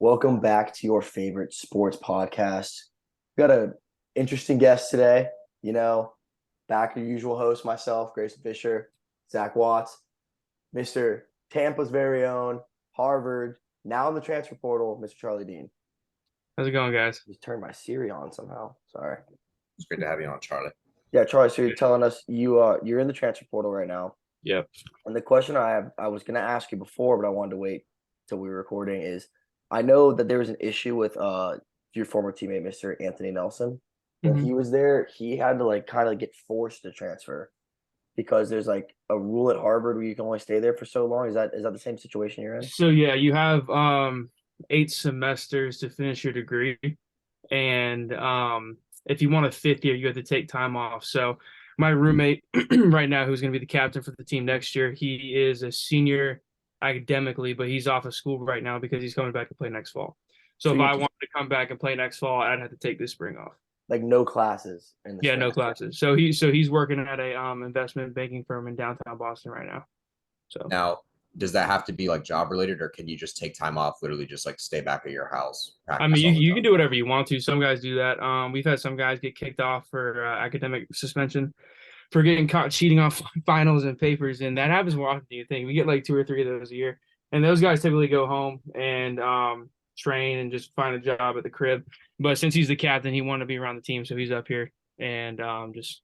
Welcome back to your favorite sports podcast. We got an interesting guest today. You know, back your usual host, myself, Grayson Fisher, Zach Watts, Mr. Tampa's very own, Harvard, now in the transfer portal, Mr. Charlie Dean. How's it going, guys? Just turned my Siri on somehow. Sorry. It's great to have you on, Charlie. Yeah, Charlie, so you're telling us you're in the transfer portal right now. Yep. And the question I was gonna ask you before, but I wanted to wait till we were recording is I know that there was an issue with your former teammate, Mr. Anthony Nelson. When he was there, he had to kind of get forced to transfer because there's like a rule at Harvard where you can only stay there for so long. Is that the same situation you're in? So yeah, you have 8 semesters to finish your degree, and if you want a fifth year, you have to take time off. So my roommate right now, who's going to be the captain for the team next year, he is a senior academically, but he's off of school right now because he's coming back to play next fall. So if I wanted to come back and play next fall, I'd have to take this spring off. Like no classes in the Yeah, no classes. So he's working at a investment banking firm in downtown Boston right now. So Now, does that have to be like job related, or can you just take time off, literally just like stay back at your house? I mean, you can do whatever you want to. Some guys do that. We've had some guys get kicked off for academic suspension for getting caught cheating on finals and papers, and that happens more often than you think. We get like 2 or 3 of those a year, and those guys typically go home and train and just find a job at the crib. But since he's the captain, he wanted to be around the team, so he's up here and just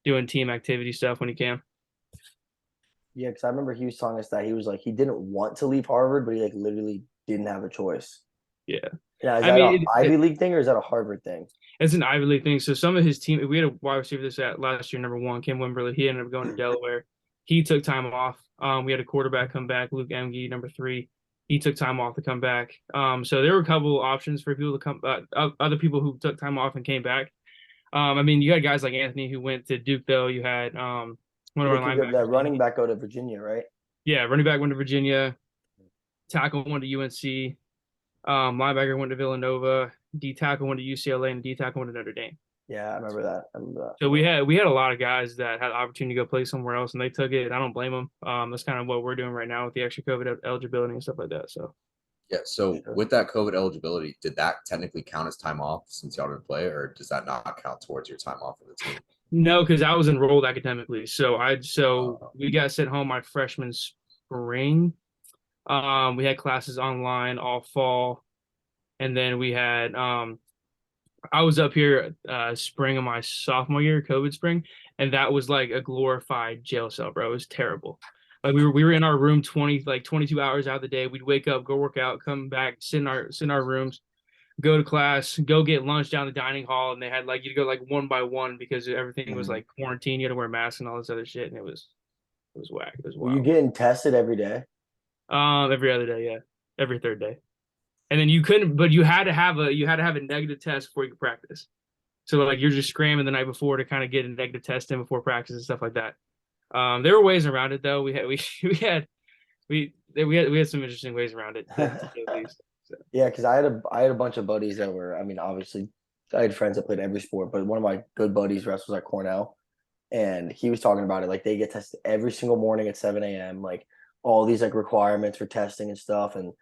doing team activity stuff when he can. Yeah, because I remember he was telling us that he was like he didn't want to leave Harvard, but he like literally didn't have a choice. Yeah. Yeah, is that an Ivy League thing or is that a Harvard thing? It's an Ivy League thing. So some of his team, we had a wide receiver this at last year, number 1, Kim Wimberly. He ended up going to Delaware. He took time off. We had a quarterback come back, Luke Emge, number 3. He took time off to come back. So there were a couple options for people to come, other people who took time off and came back. I mean, you had guys like Anthony who went to Duke, though. You had one of our linebackers. That running back go to Virginia, right? Yeah, running back went to Virginia. Tackle went to UNC. Linebacker went to Villanova. D tackle went to UCLA, and D tackle went to Notre Dame. Yeah, I remember that. So we had a lot of guys that had the opportunity to go play somewhere else, and they took it. I don't blame them. That's kind of what we're doing right now with the extra COVID eligibility and stuff like that. So yeah. So with that COVID eligibility, did that technically count as time off since y'all didn't play, or does that not count towards your time off of the team? No, because I was enrolled academically. So we got sent home my freshman spring. We had classes online all fall, and then we had I was up here spring of my sophomore year, COVID spring, and that was like a glorified jail cell, bro. It was terrible. Like we were in our room 22 hours out of the day. We'd wake up, go work out, come back, sit in our rooms, go to class, go get lunch down the dining hall, and they had like you'd go like one by one because everything was like quarantine. You had to wear masks and all this other shit, and it was whack. It was wild. Were you getting tested every day? Every other day, yeah, every third day. And then you couldn't, but you had to have a negative test before you could practice. So like you're just scramming the night before to kind of get a negative test in before practice and stuff like that. There were ways around it though. We had some interesting ways around it. Yeah, because I had a bunch of buddies that were. I mean, obviously, I had friends that played every sport, but one of my good buddies wrestles at Cornell, and he was talking about it. Like they get tested every single morning at 7 a.m. Like all these like requirements for testing and stuff, and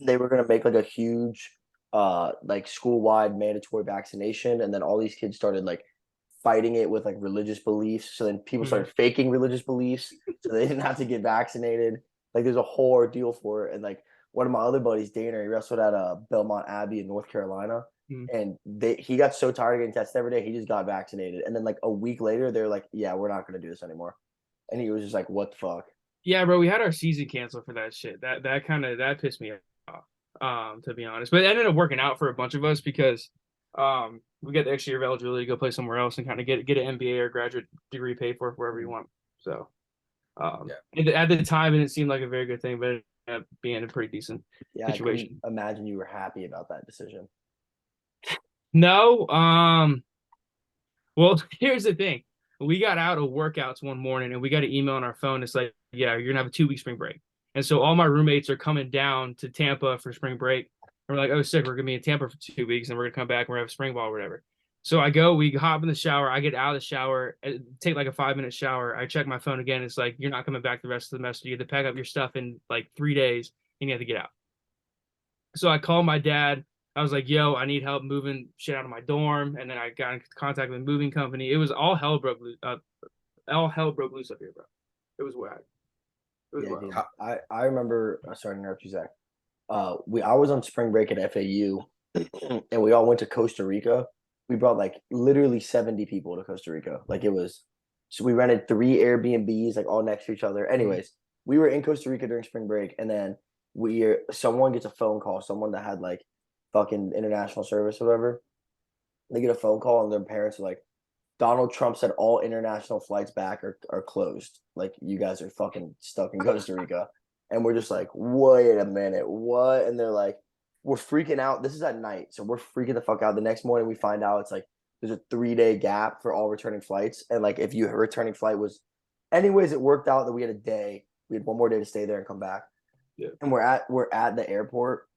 they were gonna make like a huge like school-wide mandatory vaccination, and then all these kids started like fighting it with like religious beliefs. So then people started faking religious beliefs so they didn't have to get vaccinated. Like there's a whole ordeal for it. And like one of my other buddies, Dana, he wrestled at Belmont Abbey in North Carolina. And he got so tired of getting tested every day, he just got vaccinated. And then like a week later, they're like, yeah, we're not gonna do this anymore. And he was just like, what the fuck? Yeah, bro, we had our season canceled for that shit. That pissed me off, to be honest. But it ended up working out for a bunch of us because we got the extra year of eligibility to go play somewhere else and kind of get an MBA or graduate degree paid for wherever you want. So at the time, it didn't seem like a very good thing, but it ended up being a pretty decent situation. I imagine you were happy about that decision. No. Well, here's the thing. We got out of workouts one morning and we got an email on our phone. It's like, yeah, you're gonna have a 2-week spring break. And so all my roommates are coming down to Tampa for spring break. And we're like, oh, sick, we're gonna be in Tampa for 2 weeks and we're gonna come back and we're gonna have spring ball or whatever. So we hop in the shower, I get out of the shower, take like a 5-minute shower. I check my phone again. It's like, you're not coming back the rest of the semester. You have to pack up your stuff in like 3 days and you have to get out. So I called my dad. I was like, "Yo, I need help moving shit out of my dorm." And then I got in contact with a moving company. It was all hell broke loose. All hell broke loose up here, bro. It was whack. It was Yeah, wild. dude. I remember. Sorry to interrupt you, Zach. I was on spring break at FAU, and we all went to Costa Rica. We brought like literally 70 people to Costa Rica. Like it was, so we rented 3 Airbnbs like all next to each other. Anyways, we were in Costa Rica during spring break, and then someone gets a phone call, someone that had like fucking international service or whatever. They get a phone call, and their parents are like, Donald Trump said all international flights back are closed. Like you guys are fucking stuck in Costa Rica. And we're just like, wait a minute, what? And they're like, we're freaking out. This is at night. So we're freaking the fuck out. The next morning we find out it's like there's a 3 day gap for all returning flights. And like if your returning flight was anyways, it worked out that we had a day. We had one more day to stay there and come back. Yeah. And we're at the airport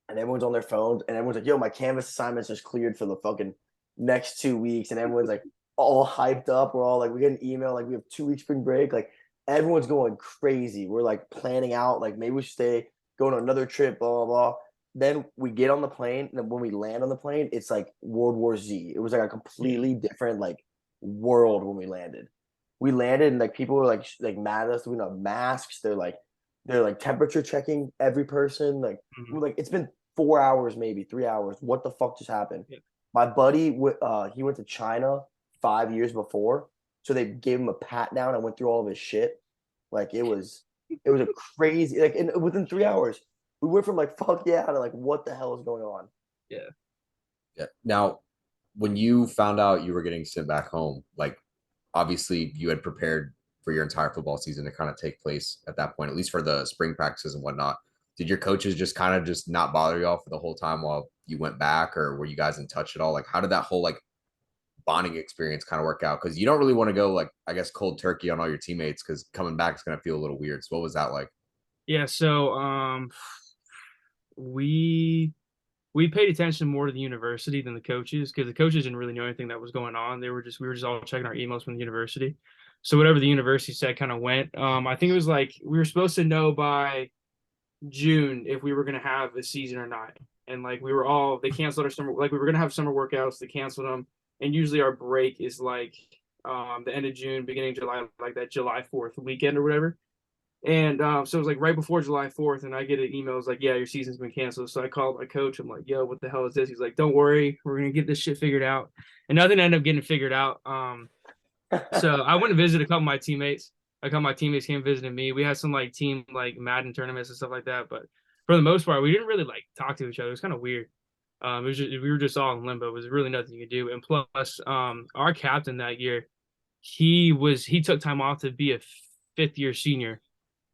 and everyone's on their phones and everyone's like, yo, my Canvas assignments just cleared for the fucking next 2 weeks. And everyone's like all hyped up. We're all like, we get an email, like we have 2 weeks spring break. Like everyone's going crazy. We're like planning out, like maybe we should stay, go on another trip, blah, blah, blah. Then we get on the plane, and then when we land on the plane, it's like World War Z. It was like a completely different like world when we landed. We landed and like people were like mad at us. We don't have masks. They're like temperature checking every person. Like we're like it's been 4 hours, maybe 3 hours. What the fuck just happened? Yeah. My buddy, he went to China 5 years before, so they gave him a pat down and went through all of his shit. Like it was a crazy like within 3 hours we went from like fuck yeah to like what the hell is going on. Yeah. Yeah. Now, when you found out you were getting sent back home, like obviously you had prepared for your entire football season to kind of take place at that point, at least for the spring practices and whatnot. Did your coaches just kind of just not bother y'all for the whole time while you went back, or were you guys in touch at all? Like, how did that whole like bonding experience kind of work out? Because you don't really want to go like, I guess, cold turkey on all your teammates because coming back is going to feel a little weird. So what was that like? Yeah. So we paid attention more to the university than the coaches because the coaches didn't really know anything that was going on. We were just all checking our emails from the university. So whatever the university said kind of went. I think it was like we were supposed to know by June if we were going to have a season or not. And like they canceled our summer, like we were going to have summer workouts, they canceled them. And usually our break is like the end of June, beginning of July, like that July 4th weekend or whatever. And so it was like right before July 4th, and I get an email. It's like, yeah, your season's been canceled. So I called my coach. I'm like, yo, what the hell is this? He's like, don't worry, we're gonna get this shit figured out. And nothing ended up getting figured out. So I went and visited a couple of my teammates. A couple of my teammates came visiting me. We had some like team like Madden tournaments and stuff like that. But for the most part, we didn't really like talk to each other. It was kind of weird. It was just, we were just all in limbo. It was really nothing you could do. And plus, our captain that year, he took time off to be a fifth year senior.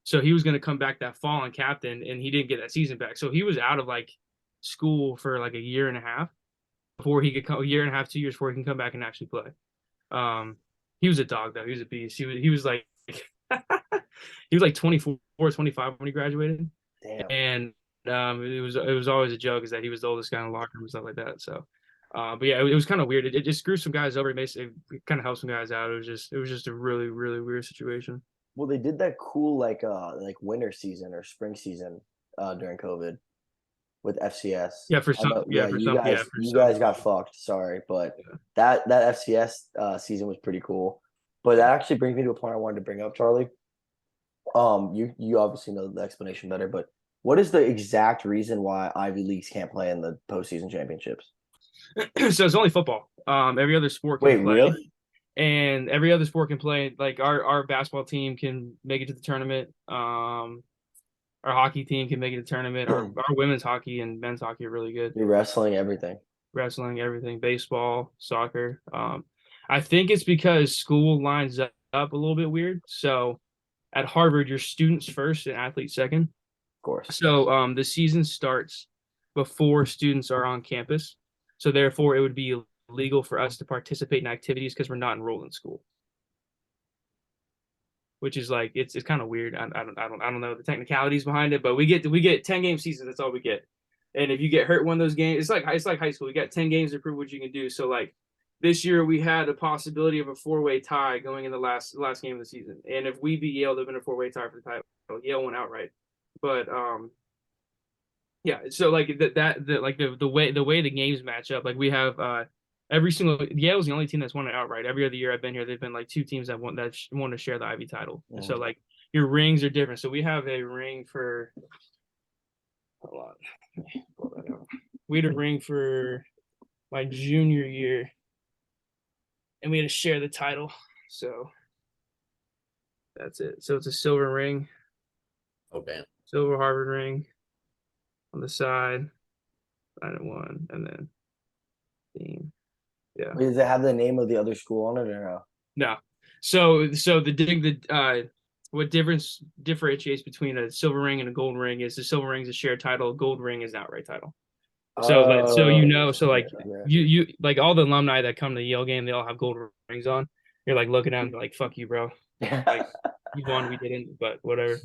So he was going to come back that fall and captain, and he didn't get that season back. So he was out of like school for like a year and a half before he could come, a year and a half, 2 years before he can come back and actually play. He was a dog though. He was a beast. He was like he was like 24, 25 when he graduated. Damn. And it was always a joke is that he was the oldest guy in the locker room and stuff like that. So but yeah, it was kind of weird. It just screwed some guys over. It kind of helped some guys out. It was just a really, really weird situation. Well, they did that cool like winter season or spring season during COVID with FCS. Yeah, for some, you guys got fucked. Sorry, but that FCS season was pretty cool. But that actually brings me to a point I wanted to bring up, Charlie. You obviously know the explanation better, but what is the exact reason why Ivy Leagues can't play in the postseason championships? So it's only football. Every other sport can Wait, play. really? And every other sport can play. Like our basketball team can make it to the tournament. Our hockey team can make it to the tournament. Our women's hockey and men's hockey are really good. You're wrestling, everything. Wrestling, everything, baseball, soccer. I think it's because school lines up a little bit weird. So at Harvard, you're students first and athletes second. Of course. So the season starts before students are on campus. So therefore, it would be illegal for us to participate in activities because we're not enrolled in school. Which is like it's kind of weird. I don't know the technicalities behind it, but we get 10-game seasons. That's all we get. And if you get hurt one of those games, it's like high school. You got 10 games to prove what you can do. So like this year we had a possibility of a 4-way tie going in the last game of the season. And if we beat Yale, there'd been a 4-way tie for the title. Yale went outright. But Yeah, so like the way the games match up, like we have every single Yale's the only team that's won it outright. Every other year I've been here, they've been like two teams that want to share the Ivy title. And so like your rings are different. So we have a ring for hold on, let me pull that out. We had a ring for my junior year, and we had to share the title. So that's it. So it's a silver ring, Oh damn. silver Harvard ring on the side, 9-1, and then theme. Yeah. Wait, does it have the name of the other school on it or no? No. So what differentiates between a silver ring and a gold ring is the silver ring is a shared title, gold ring is an outright title. So like you like all the alumni that come to the Yale game, they all have gold rings on. You're like looking at them like, fuck you, bro. Like you won, we didn't, but whatever.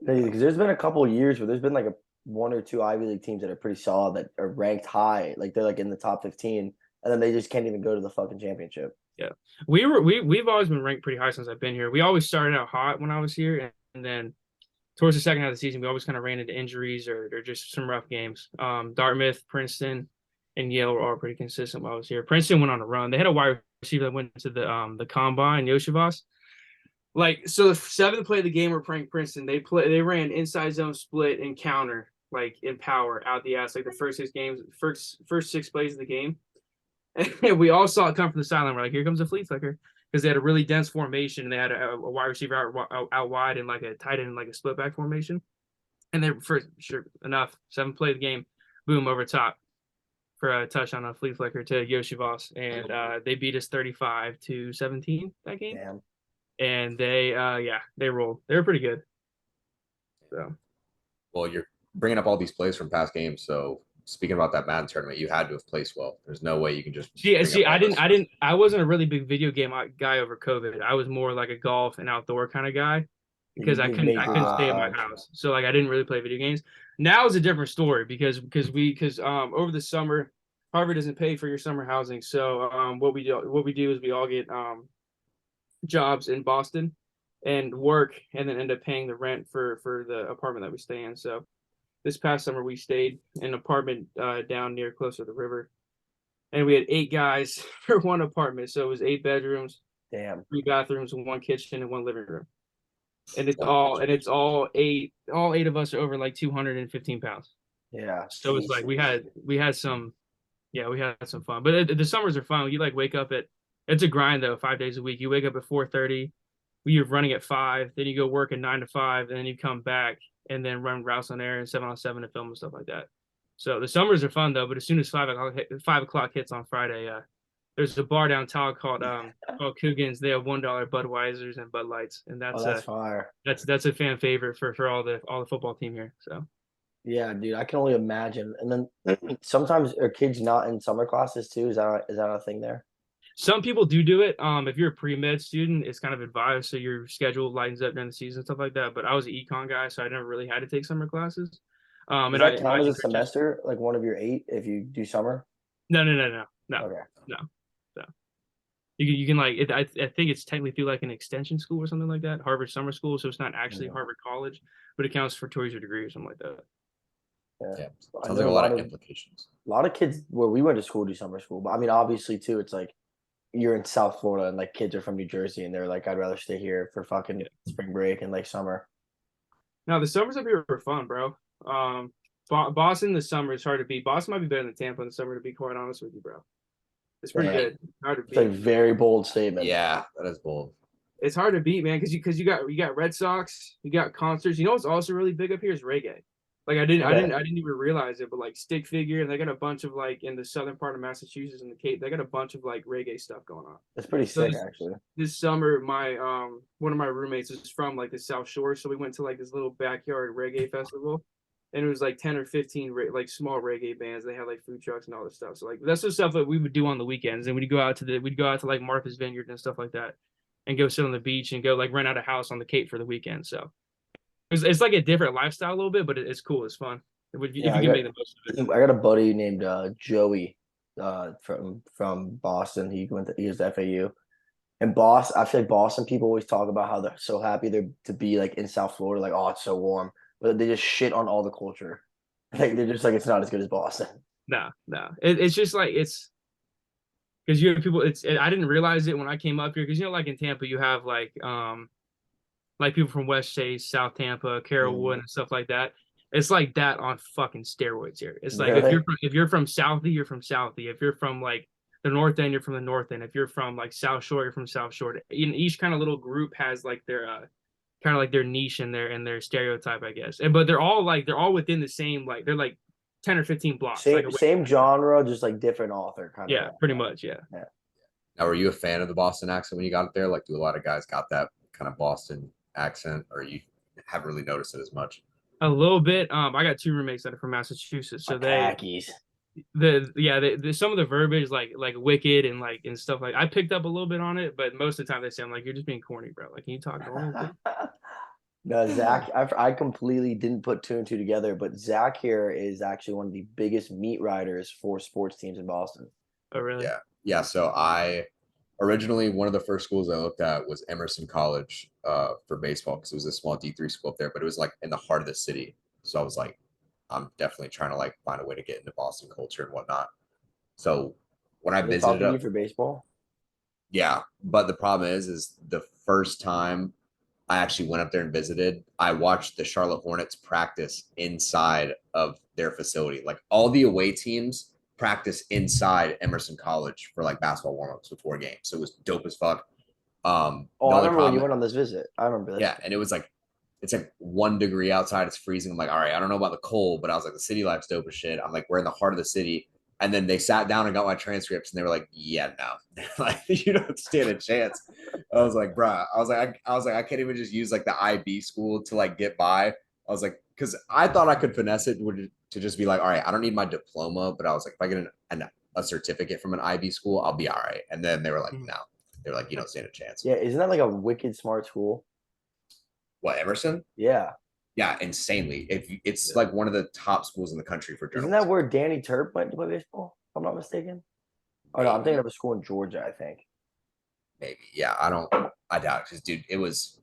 Because there's been a couple of years where there's been like one or two Ivy League teams that are pretty solid that are ranked high, like they're like in the top 15, and then they just can't even go to the fucking championship. Yeah, we've always been ranked pretty high since I've been here. We always started out hot when I was here, and then towards the second half of the season, we always kind of ran into injuries or just some rough games. Dartmouth, Princeton, and Yale were all pretty consistent while I was here. Princeton went on a run. They had a wide receiver that went to the combine, Yoshivas. Like so, the seventh play of the game were playing Princeton. They ran inside zone split and counter like in power out the ass like the first 6 games, first 6 plays of the game. And we all saw it come from the sideline. We're like, here comes a flea flicker because they had a really dense formation and they had a wide receiver out wide and like a tight end in like a split back formation. And then first, sure enough, 7th play of the game, boom over top for a touchdown on a flea flicker to Yoshivas, and they beat us 35-17 that game. Damn. And they rolled. They were pretty good. So, well, you're bringing up all these plays from past games, so. Speaking about that Madden tournament, you had to have placed well. There's no way you can just. I wasn't a really big video game guy over COVID. I was more like a golf and outdoor kind of guy because I couldn't stay in my house. So like I didn't really play video games. Now it's a different story because over the summer, Harvard doesn't pay for your summer housing. So what we do is we all get jobs in Boston and work and then end up paying the rent for the apartment that we stay in. So. This past summer, we stayed in an apartment down near close to the river, and we had 8 guys for one apartment. So it was 8 bedrooms, Damn, 3 bathrooms, 1 kitchen, and 1 living room. And it's all eight of us are over like 215 pounds. Yeah. So it's like we had some fun. But the summers are fun. You like wake up it's a grind though, 5 days a week. You wake up at 4:30, you're running at 5, then you go work at 9 to 5, and then you come back. And then run routes on air and 7-on-7 to film and stuff like that. So the summers are fun though. But as soon as 5 o'clock hits on Friday, there's a bar downtown called Coogan's. They have $1 Budweisers and Bud Lights, and that's fire. That's a fan favorite for all the football team here. So yeah, dude, I can only imagine. And then sometimes are kids not in summer classes too? Is that a thing there? Some people do it. If you're a pre-med student, it's kind of advised, so your schedule lightens up during the season, stuff like that. But I was an econ guy, so I never really had to take summer classes. Does that count as a semester, like one of your 8, if you do summer? No. Okay. No. You can like I think it's technically through like an extension school or something like that, Harvard Summer School. So it's not actually Harvard College, but it counts for towards your degree or something like that. Yeah. Sounds like a lot of implications. A lot of kids where we went to school do summer school, but I mean, obviously too, it's like. You're in South Florida and like kids are from New Jersey and they're like, I'd rather stay here for fucking spring break and like summer. No, the summers up here are fun, bro. Boston, the summer is hard to beat. Boston might be better than Tampa in the summer, to be quite honest with you, bro. It's pretty good. Hard to beat. It's a very bold statement. Yeah, that is bold. It's hard to beat, man, because you got Red Sox, you got concerts. You know what's also really big up here is reggae. Like I didn't even realize it, but like Stick Figure, and they got a bunch of like in the southern part of Massachusetts and the Cape, they got a bunch of like reggae stuff going on. That's pretty sick, actually. This summer, my one of my roommates is from like the South Shore, so we went to like this little backyard reggae festival, and it was like 10 or 15 like small reggae bands. They had like food trucks and all this stuff. So like that's the stuff that we would do on the weekends, and we'd go out to like Martha's Vineyard and stuff like that, and go sit on the beach and go like rent out a house on the Cape for the weekend. So. It's like a different lifestyle a little bit, but it's cool. It's fun. If you can make the most of it. I got a buddy named Joey from Boston. He was at FAU. And I feel like Boston people always talk about how they're so happy to be like in South Florida, like, oh, it's so warm. But they just shit on all the culture. Like they're just like it's not as good as Boston. No, no. It's just like it's because you have people. I didn't realize it when I came up here because like in Tampa you have like people from West Chase, South Tampa, Carrollwood, and stuff like that. It's like that on fucking steroids here. It's like Really? if you're from Southie, you're from Southie. If you're from like the North End, you're from the North End. If you're from like South Shore, you're from South Shore. Each kind of little group has like their kind of like their niche and their stereotype, I guess. But they're all within the same like they're like 10 or 15 blocks. Like Same genre, just like different author kind yeah, of. pretty much, yeah. Now, were you a fan of the Boston accent when you got there? Like, do a lot of guys got that kind of Boston accent, or you haven't really noticed it as much? A little bit. I got two roommates that are from Massachusetts, so Khakis. some of the verbiage like wicked and like and stuff like I picked up a little bit on it, but most of the time they say I'm like you're just being corny, bro. Like, can you talk normal? No, Zach, I completely didn't put two and two together, but Zach here is actually one of the biggest meat riders for sports teams in Boston. Oh, really? Yeah. Yeah. So I originally, one of the first schools I looked at was Emerson College for baseball because it was a small D3 school up there, but it was like in the heart of the city. So I was like, I'm definitely trying to like find a way to get into Boston culture and whatnot. So when I Are they visited talking to you up, for baseball? yeah, but the problem is the first time I actually went up there and visited, I watched the Charlotte Hornets practice inside of their facility. Like all the away teams practice inside Emerson College for like basketball warmups before games. So it was dope as fuck. Oh, The I only remember when you problem, went on this visit. I remember this. yeah, and it was like it's like 1 degree outside, it's freezing. I'm like, all right, I don't know about the cold, but I was like, the city life's dope as shit. I'm like, we're in the heart of the city. And then they sat down and got my transcripts and they were like, yeah, no. Like you don't stand a chance. I was like, bruh, I can't even just use like the IB school to like get by. I was like, because I thought I could finesse it to just be like, all right, I don't need my diploma, but I was like, if I get a certificate from an IB school, I'll be all right. And then they were like, no. They were like, you don't stand a chance. Yeah, isn't that like a wicked smart school? What, Emerson? Yeah. Yeah, insanely. If it's like one of the top schools in the country for Isn't journalism. that where Danny Turp went to play baseball? If I'm not mistaken. Oh no, I'm thinking of a school in Georgia, I think. Maybe. Yeah, I doubt it. Because dude, it was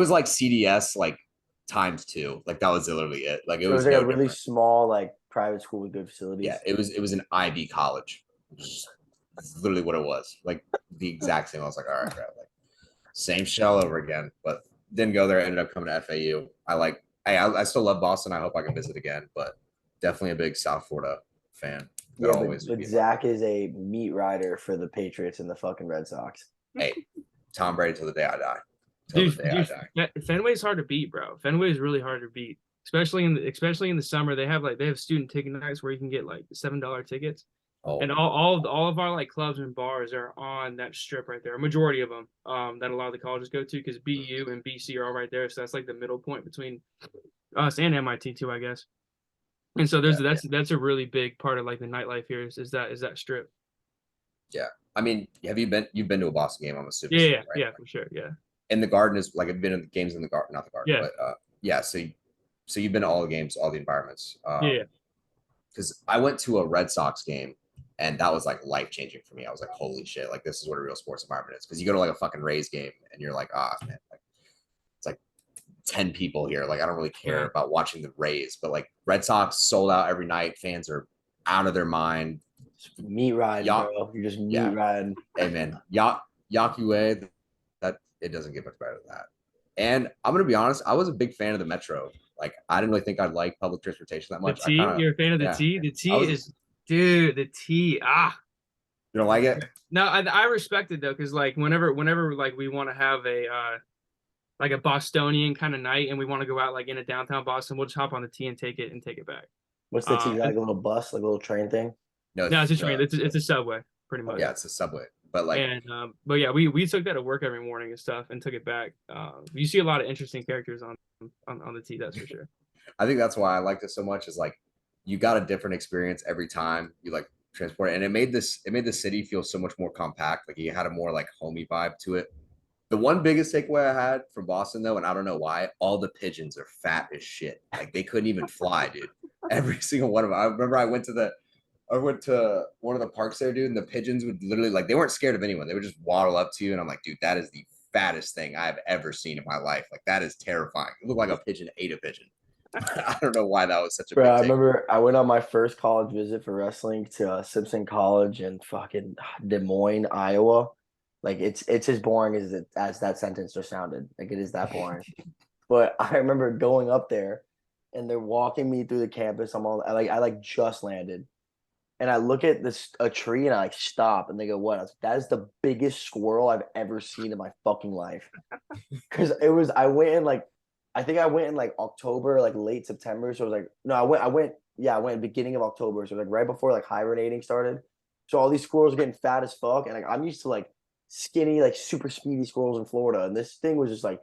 like CDS like times two. Like that was literally it. Like it So it was was like no a really different. small, like private school with good facilities. Yeah, it was an IB college. That's literally what it was. Like the exact same. I was like, all right, bro. Like same shell over again. But didn't go there. Ended up coming to FAU. I still love Boston. I hope I can visit again. But definitely a big South Florida fan. Yeah, but Zach is a meat rider for the Patriots and the fucking Red Sox. Hey, Tom Brady till the day I die. Dude, Fenway's hard to beat, bro. Fenway is really hard to beat, especially in the summer. They have student ticket nights where you can get like $7 tickets, and all of our like clubs and bars are on that strip right there. A majority of them, that a lot of the colleges go to because BU and BC are all right there. So that's like the middle point between us and MIT too, I guess. And so that's a really big part of like the nightlife here is that strip. Yeah, I mean, you've been to a Boston game? I'm assuming. Yeah, right? yeah, for sure, yeah. And the Garden is like I've been in the games in the Garden, not the Garden, Yeah. but yeah. So you've been to all the games, all the environments. Yeah. Because I went to a Red Sox game, and that was like life changing for me. I was like, holy shit, like this is what a real sports environment is. Because you go to like a fucking Rays game, and you're like, man, like it's like 10 people here. Like I don't really care about watching the Rays, but like Red Sox sold out every night. Fans are out of their mind. Meat riding, bro. You're just meat riding. Hey man, Yakue, that it doesn't get much better than that. And I'm gonna be honest, I was a big fan of the Metro. Like I didn't really think I'd like public transportation that much. The T, you're a fan of the T? The T is, dude, the T. You don't like it? No, I respect it though, because like whenever like we want to have a like a Bostonian kind of night and we want to go out like in a downtown Boston, we'll just hop on the T and take it back. What's the T? Like a little bus, like a little train thing? No, it's a train. It's a subway, pretty much. Yeah, it's a subway. But like, but yeah, we took that to work every morning and stuff, and took it back. You see a lot of interesting characters on the T, that's for sure. I think that's why I liked it so much. Is like you got a different experience every time you like transport it, and it made the city feel so much more compact. Like you had a more like homey vibe to it. The one biggest takeaway I had from Boston though, and I don't know why, all the pigeons are fat as shit. Like they couldn't even fly, dude. Every single one of them. I remember I went to one of the parks there, dude, and the pigeons would literally like they weren't scared of anyone. They would just waddle up to you, and I'm like, dude, that is the fattest thing I've ever seen in my life. Like that is terrifying. It looked like a pigeon ate a pigeon. I don't know why that was such a Bro, big I take. remember I went on my first college visit for wrestling to Simpson College in fucking Des Moines, Iowa. Like it's as boring as that sentence just sounded. Like it is that boring. But I remember going up there and they're walking me through the campus. I like just landed. And I look at a tree and I like stop and they go, what? I was like, that is the biggest squirrel I've ever seen in my fucking life. Cause I went in like I think I went in like October, like late September. So it was like no, I went beginning of October. So like right before like hibernating started. So all these squirrels are getting fat as fuck. And like I'm used to like skinny, like super speedy squirrels in Florida. And this thing was just like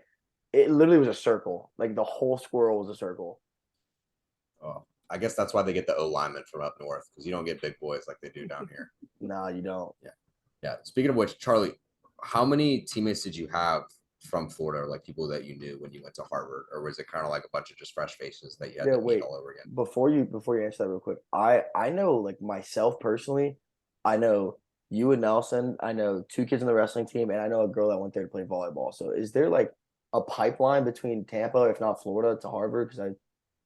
it literally was a circle. Like the whole squirrel was a circle. Oh, I guess that's why they get the O lineman from up north because you don't get big boys like they do down here. No, you don't. Yeah. Speaking of which, Charlie, how many teammates did you have from Florida, or like people that you knew when you went to Harvard, or was it kind of like a bunch of just fresh faces that you had Yeah, to meet wait. all over again? Before you answer that real quick, I know like myself personally, I know you and Nelson, I know two kids on the wrestling team, and I know a girl that went there to play volleyball. So is there like a pipeline between Tampa, if not Florida, to Harvard? Because I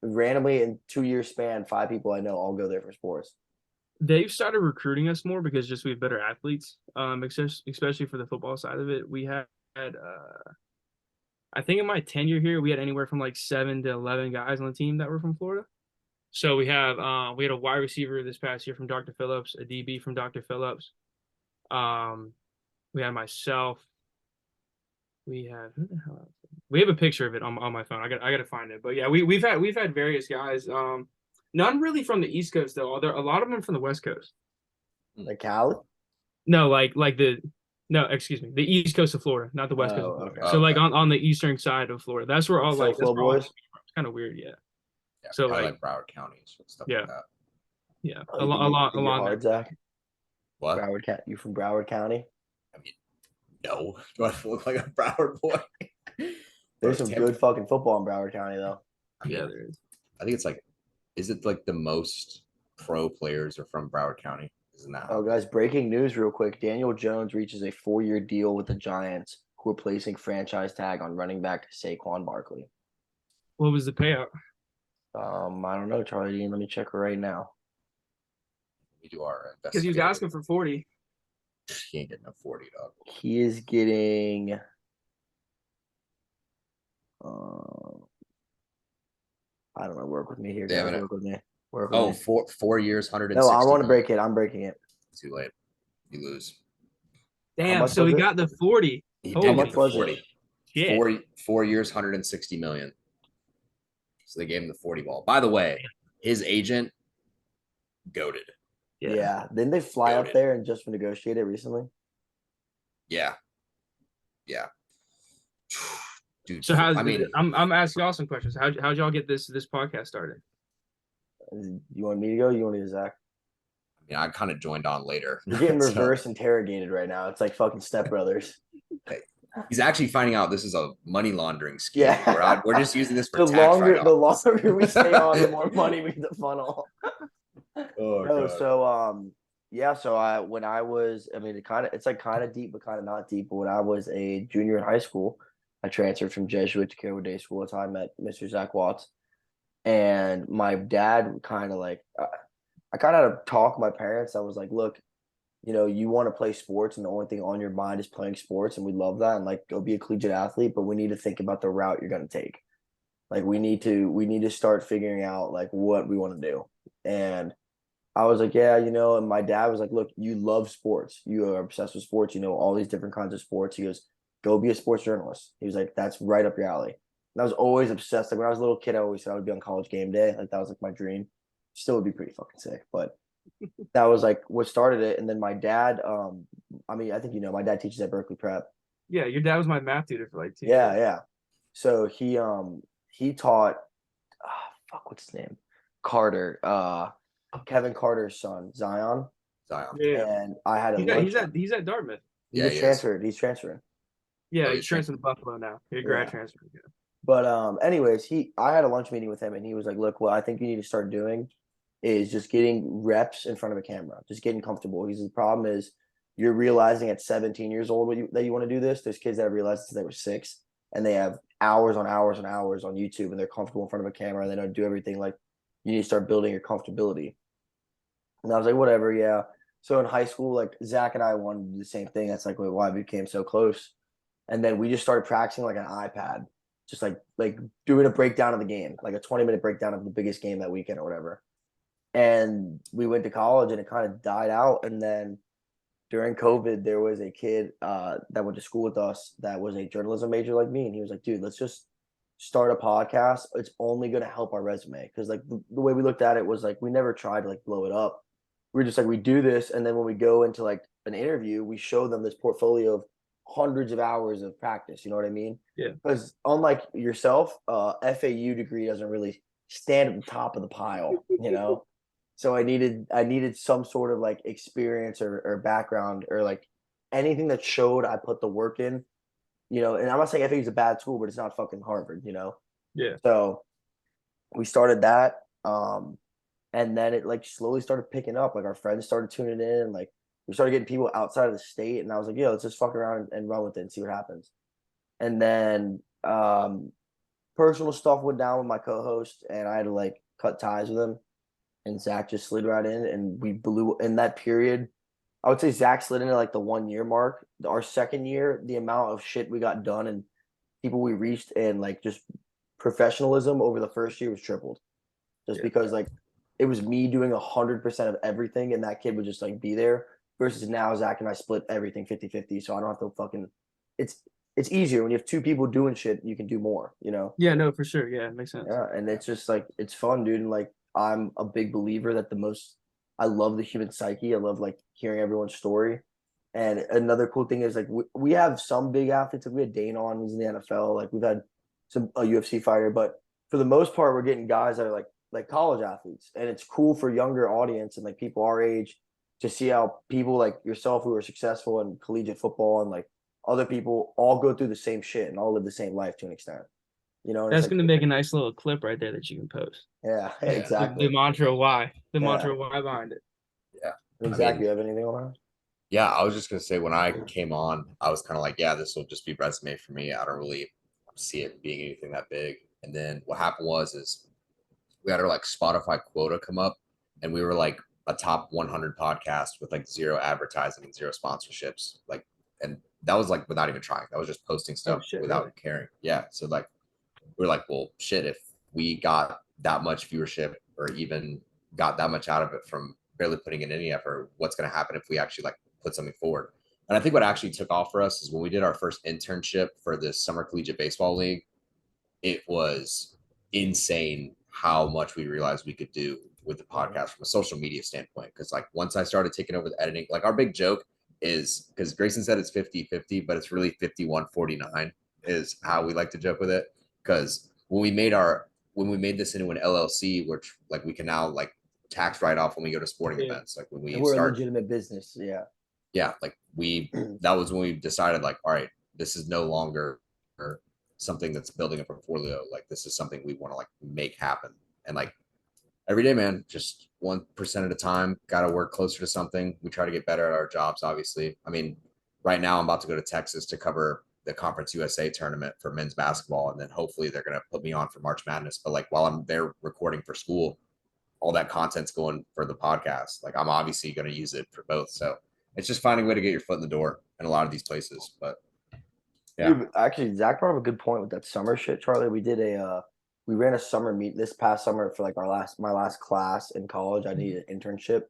randomly in 2 year span, 5 people I know all go there for sports. They've started recruiting us more because just we have better athletes. Especially for the football side of it. We had I think in my tenure here, we had anywhere from like 7 to 11 guys on the team that were from Florida. So we had a wide receiver this past year from Dr. Phillips, a DB from Dr. Phillips. We had myself. We have who the hell else? We have a picture of it on my phone. I got to find it. But yeah, we've had various guys. None really from the East Coast though. There a lot of them from the West Coast. Like Cali? No, excuse me, the East Coast of Florida, not the West Coast of Oh, Florida. okay. So like on the eastern side of Florida, that's where all like that's SoFlo where all boys. it's kind of weird, yeah. Yeah, So kind of like Broward counties and stuff yeah, like that. yeah, Oh, a you lot, think a you lot, think you're along hard, there. Zach? What? Broward County. You from Broward County? I mean, no. Do I look like a Broward boy? There's Bro, some Tampa, good fucking football in Broward County though. I mean, Yeah, there is. I think it's like, is it like the most pro players are from Broward County? Isn't that Oh, how? guys, breaking news real quick. Daniel Jones reaches a 4 year deal with the Giants, who are placing franchise tag on running back Saquon Barkley. What was the payout? I don't know, Charlie Dean. Let me check right now. We do our Because he was investigative. asking for 40. He ain't getting a 40, dog. He is getting I don't know, work with me here, They guys. haven't. Work with me. Work with Oh, me. 4 years, 160. No, I want to million. break it. I'm breaking it. Too late. You lose. Damn, much so was he it? got the 40. He How did Holy get much the was 40. it? shit. 4 years, 160 million. So they gave him the 40 ball. By the way, his agent goaded. Yeah. Didn't they fly up Goated. there and just negotiate it recently? Yeah. Yeah. Dude, So I mean, I'm asking y'all some questions. How'd y'all get this podcast started? You want me to go? You want me to Zach? I kind of joined on later. You're getting So, reverse interrogated right now. It's like fucking Step Brothers. he's actually finding out this is a money laundering scheme. Yeah. We're just using this for the tax longer write-offs. we stay on, the more money we get to funnel. Oh, No, God. so yeah, so it's like kind of deep, but kind of not deep. But when I was a junior in high school, I transferred from Jesuit to Carroll Day School. That's how I met Mr. Zach Watts. And my dad kind of like, I kind of had to talk to my parents. I was like, look, you want to play sports, and the only thing on your mind is playing sports, and we love that, and like go be a collegiate athlete, but we need to think about the route you're going to take. Like we need to start figuring out like what we want to do. And I was like, yeah, and my dad was like, look, you love sports. You are obsessed with sports. You know all these different kinds of sports. He goes, go be a sports journalist. He was like, that's right up your alley. And I was always obsessed. Like when I was a little kid, I always said I would be on College Game Day. Like that was like my dream. Still would be pretty fucking sick, but that was like what started it. And then my dad, I think my dad teaches at Berkeley Prep. Yeah, your dad was my math tutor for like 2 Yeah, years. yeah. So he taught, what's his name? Carter, Kevin Carter's son, Zion. Yeah. And I had a He's at Dartmouth. He Yeah, just he is. transferred. He's transferring. Yeah, Oh, he's he's transferring to Buffalo now. He grad transfer. Yeah. But anyways, I had a lunch meeting with him, and he was like, "Look, what I think you need to start doing is just getting reps in front of a camera, just getting comfortable." Because the problem is you're realizing at 17 years old that you want to do this. There's kids that realized since they were 6, and they have hours on hours and hours on YouTube, and they're comfortable in front of a camera, and they don't do everything. Like, you need to start building your comfortability. And I was like, whatever, yeah. So in high school, like Zach and I wanted to do the same thing. That's like why we became so close. And then we just started practicing like an iPad, just like doing a breakdown of the game, like a 20-minute breakdown of the biggest game that weekend or whatever. And we went to college and it kind of died out. And then during COVID, there was a kid that went to school with us that was a journalism major like me. And he was like, dude, let's just start a podcast. It's only going to help our resume. Cause like the way we looked at it was like, we never tried to like blow it up. We were just like, we do this. And then when we go into like an interview, we show them this portfolio of hundreds of hours of practice. You know what I mean? Yeah. Because unlike yourself, FAU degree doesn't really stand at the top of the pile, you know? So I needed some sort of like experience or background or like anything that showed I put the work in, you know. And I'm not saying FAU is a bad school, but it's not fucking Harvard, you know. Yeah. So we started that, and then it like slowly started picking up. Like our friends started tuning in, like we started getting people outside of the state, and I was like, yo, let's just fuck around and run with it and see what happens. And then personal stuff went down with my co-host, and I had to like cut ties with him. And Zach just slid right in, and we blew in that period. I would say Zach slid into like the 1 year mark. Our second year, the amount of shit we got done and people we reached and like just professionalism over the first year was tripled. Just because like it was me doing 100% of everything, and that kid would just like be there. Versus now, Zach and I split everything 50-50, so I don't have to fucking. It's easier when you have two people doing shit. You can do more, you know. Yeah, no, for sure. Yeah, it makes sense. Yeah, and it's just like it's fun, dude. And like I'm a big believer that I love the human psyche. I love like hearing everyone's story. And another cool thing is like we have some big athletes. Like we had Dane on, who's in the NFL. Like we've had a UFC fighter, but for the most part, we're getting guys that are like college athletes, and it's cool for younger audience and like people our age to see how people like yourself who are successful in collegiate football and like other people all go through the same shit and all live the same life to an extent. You know, That's like, gonna make a nice little clip right there that you can post. yeah, The exactly. mantra why. The Yeah. mantra why behind it. Yeah. Exactly. You have anything on that? Yeah, I was just gonna say when I came on, I was kind of like, yeah, this will just be resume for me. I don't really see it being anything that big. And then what happened is we had our like Spotify quota come up, and we were like a top 100 podcast with like zero advertising and zero sponsorships. Like, and that was like without even trying. That was just posting stuff without really? caring. Yeah. So like we're like, well, shit, if we got that much viewership or even got that much out of it from barely putting in any effort, what's going to happen if we actually like put something forward? And I think what actually took off for us is when we did our first internship for this summer collegiate baseball league, it was insane how much we realized we could do with the podcast from a social media standpoint. Cause like once I started taking over the editing, like our big joke is because Grayson said it's 50-50, but it's really 51-49 is how we like to joke with it. Cause when we made this into an LLC, which like we can now like tax write off when we go to sporting events, like when we're a legitimate business. Yeah. Like that was when we decided like, all right, this is no longer something that's building a portfolio. Like this is something we want to like make happen. And like every day, man, just 1% at a time, got to work closer to something. We try to get better at our jobs, obviously. I mean, right now I'm about to go to Texas to cover the Conference USA tournament for men's basketball. And then hopefully they're going to put me on for March Madness. But like while I'm there recording for school, all that content's going for the podcast. Like I'm obviously going to use it for both. So it's just finding a way to get your foot in the door in a lot of these places. But yeah. Dude, actually, Zach brought up a good point with that summer shit, Charlie. We ran a summer meet this past summer for like my last class in college. I needed an internship.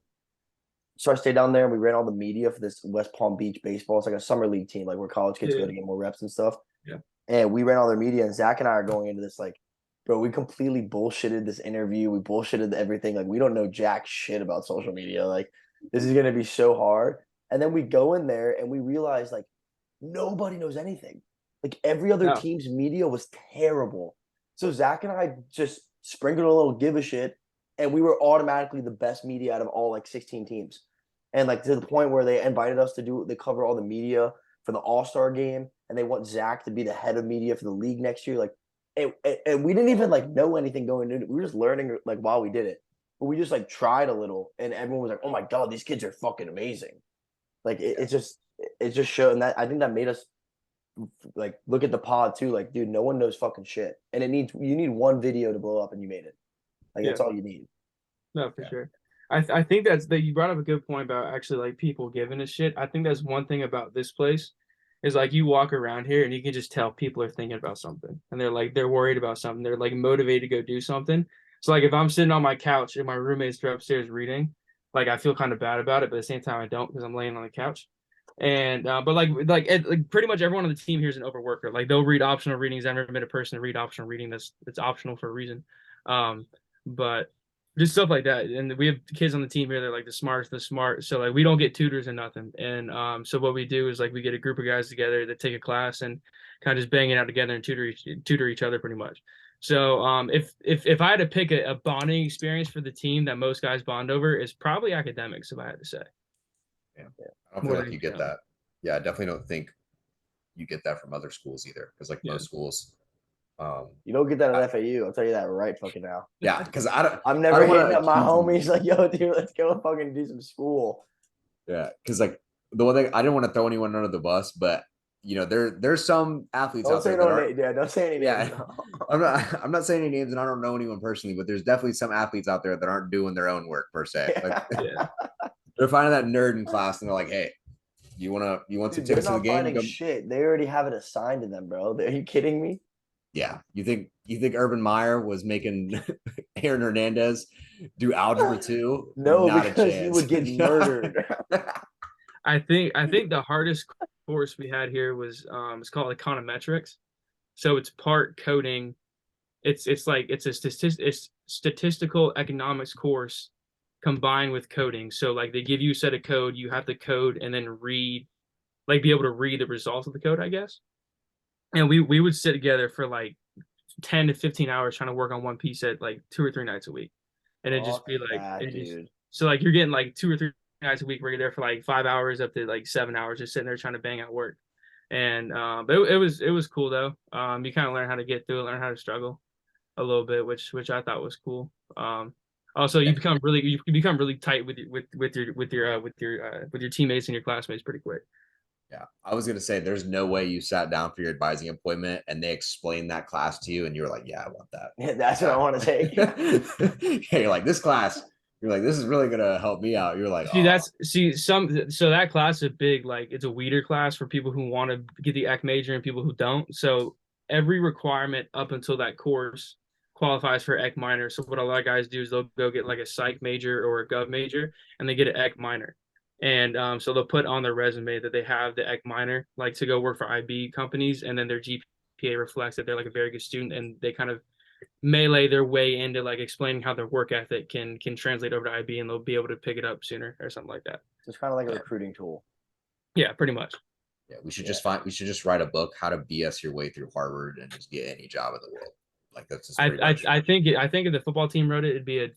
So I stayed down there and we ran all the media for this West Palm Beach baseball. It's like a summer league team, like where college kids go to get more reps and stuff. Yeah. And we ran all their media, and Zach and I are going into this like, bro, we completely bullshitted this interview. We bullshitted everything. Like we don't know jack shit about social media. Like this is gonna be so hard. And then we go in there and we realize like nobody knows anything. Like every other team's media was terrible. So Zach and I just sprinkled a little give a shit, and we were automatically the best media out of all like 16 teams. And like to the point where they invited us to cover all the media for the All-Star game, and they want Zach to be the head of media for the league next year. Like, and we didn't even like know anything going into it. We were just learning like while we did it. But we just like tried a little, and everyone was like, "Oh my god, these kids are fucking amazing." Like it's just showing that I think that made us like look at the pod too. Like, dude, no one knows fucking shit, and you need one video to blow up, and you made it. Like Yeah. that's all you need. No, for sure. I think that you brought up a good point about actually like people giving a shit. I think that's one thing about this place is like you walk around here and you can just tell people are thinking about something and they're worried about something. They're like motivated to go do something. So like if I'm sitting on my couch and my roommates are upstairs reading, like I feel kind of bad about it, but at the same time I don't because I'm laying on the couch. And but like pretty much everyone on the team here is an overworker. Like they'll read optional readings. I've never been a person to read optional reading that's optional for a reason. But just stuff like that. And we have kids on the team here that are like the smartest, the smart. So like we don't get tutors and nothing. And so what we do is like we get a group of guys together that take a class and kind of just bang it out together and tutor each other pretty much. So if I had to pick a bonding experience for the team that most guys bond over is probably academics, if I had to say. Yeah. I don't feel like you get that. Yeah, I definitely don't think you get that from other schools either. Because like most schools, you don't get that at FAU. I'll tell you that right fucking now. Yeah, because I'm never hitting up my homies like, yo, dude, let's go fucking do some school. Yeah, because like the one thing I didn't want to throw anyone under the bus, but you know, there's some athletes out there that are, yeah, don't say any names. I'm not saying any names, and I don't know anyone personally, but there's definitely some athletes out there that aren't doing their own work per se. Like, they're finding that nerd in class, and they're like, hey. You want some tickets to the game? Finding shit. They already have it assigned to them, bro. Are you kidding me? Yeah. You think Urban Meyer was making Aaron Hernandez do algebra 2? No, because he would get murdered. I think the hardest course we had here was it's called econometrics. So it's part coding. It's a statistical economics course combined with coding. So like they give you a set of code, you have to code and then read, like be able to read the results of the code, I guess. And we would sit together for like 10 to 15 hours trying to work on one piece at like 2 or 3 nights a week. And it'd just be like, so like you're getting like 2 or 3 nights a week where you're there for like 5 hours up to like 7 hours, just sitting there trying to bang out work. And but it was cool though. You kind of learn how to get through it, learn how to struggle a little bit, which I thought was cool. Also, you become really tight with your teammates and your classmates pretty quick. Yeah, I was gonna say there's no way you sat down for your advising appointment and they explained that class to you and you were like, yeah, I want that. Yeah, that's what I want to take. Yeah, you're like, this class. You're like, this is really gonna help me out. You're like, so that class is big, like it's a weeder class for people who want to get the EC major and people who don't. So every requirement up until that course qualifies for EC minor. So what a lot of guys do is they'll go get like a psych major or a gov major and they get an EC minor. And so they'll put on their resume that they have the EC minor, like to go work for IB companies, and then their GPA reflects that they're like a very good student, and they kind of melee their way into like explaining how their work ethic can translate over to IB, and they'll be able to pick it up sooner or something like that. So it's kind of like a recruiting tool. Yeah, pretty much. Yeah, we should just write a book, how to BS your way through Harvard and just get any job in the world. Like that's just I think if the football team wrote it, it'd be a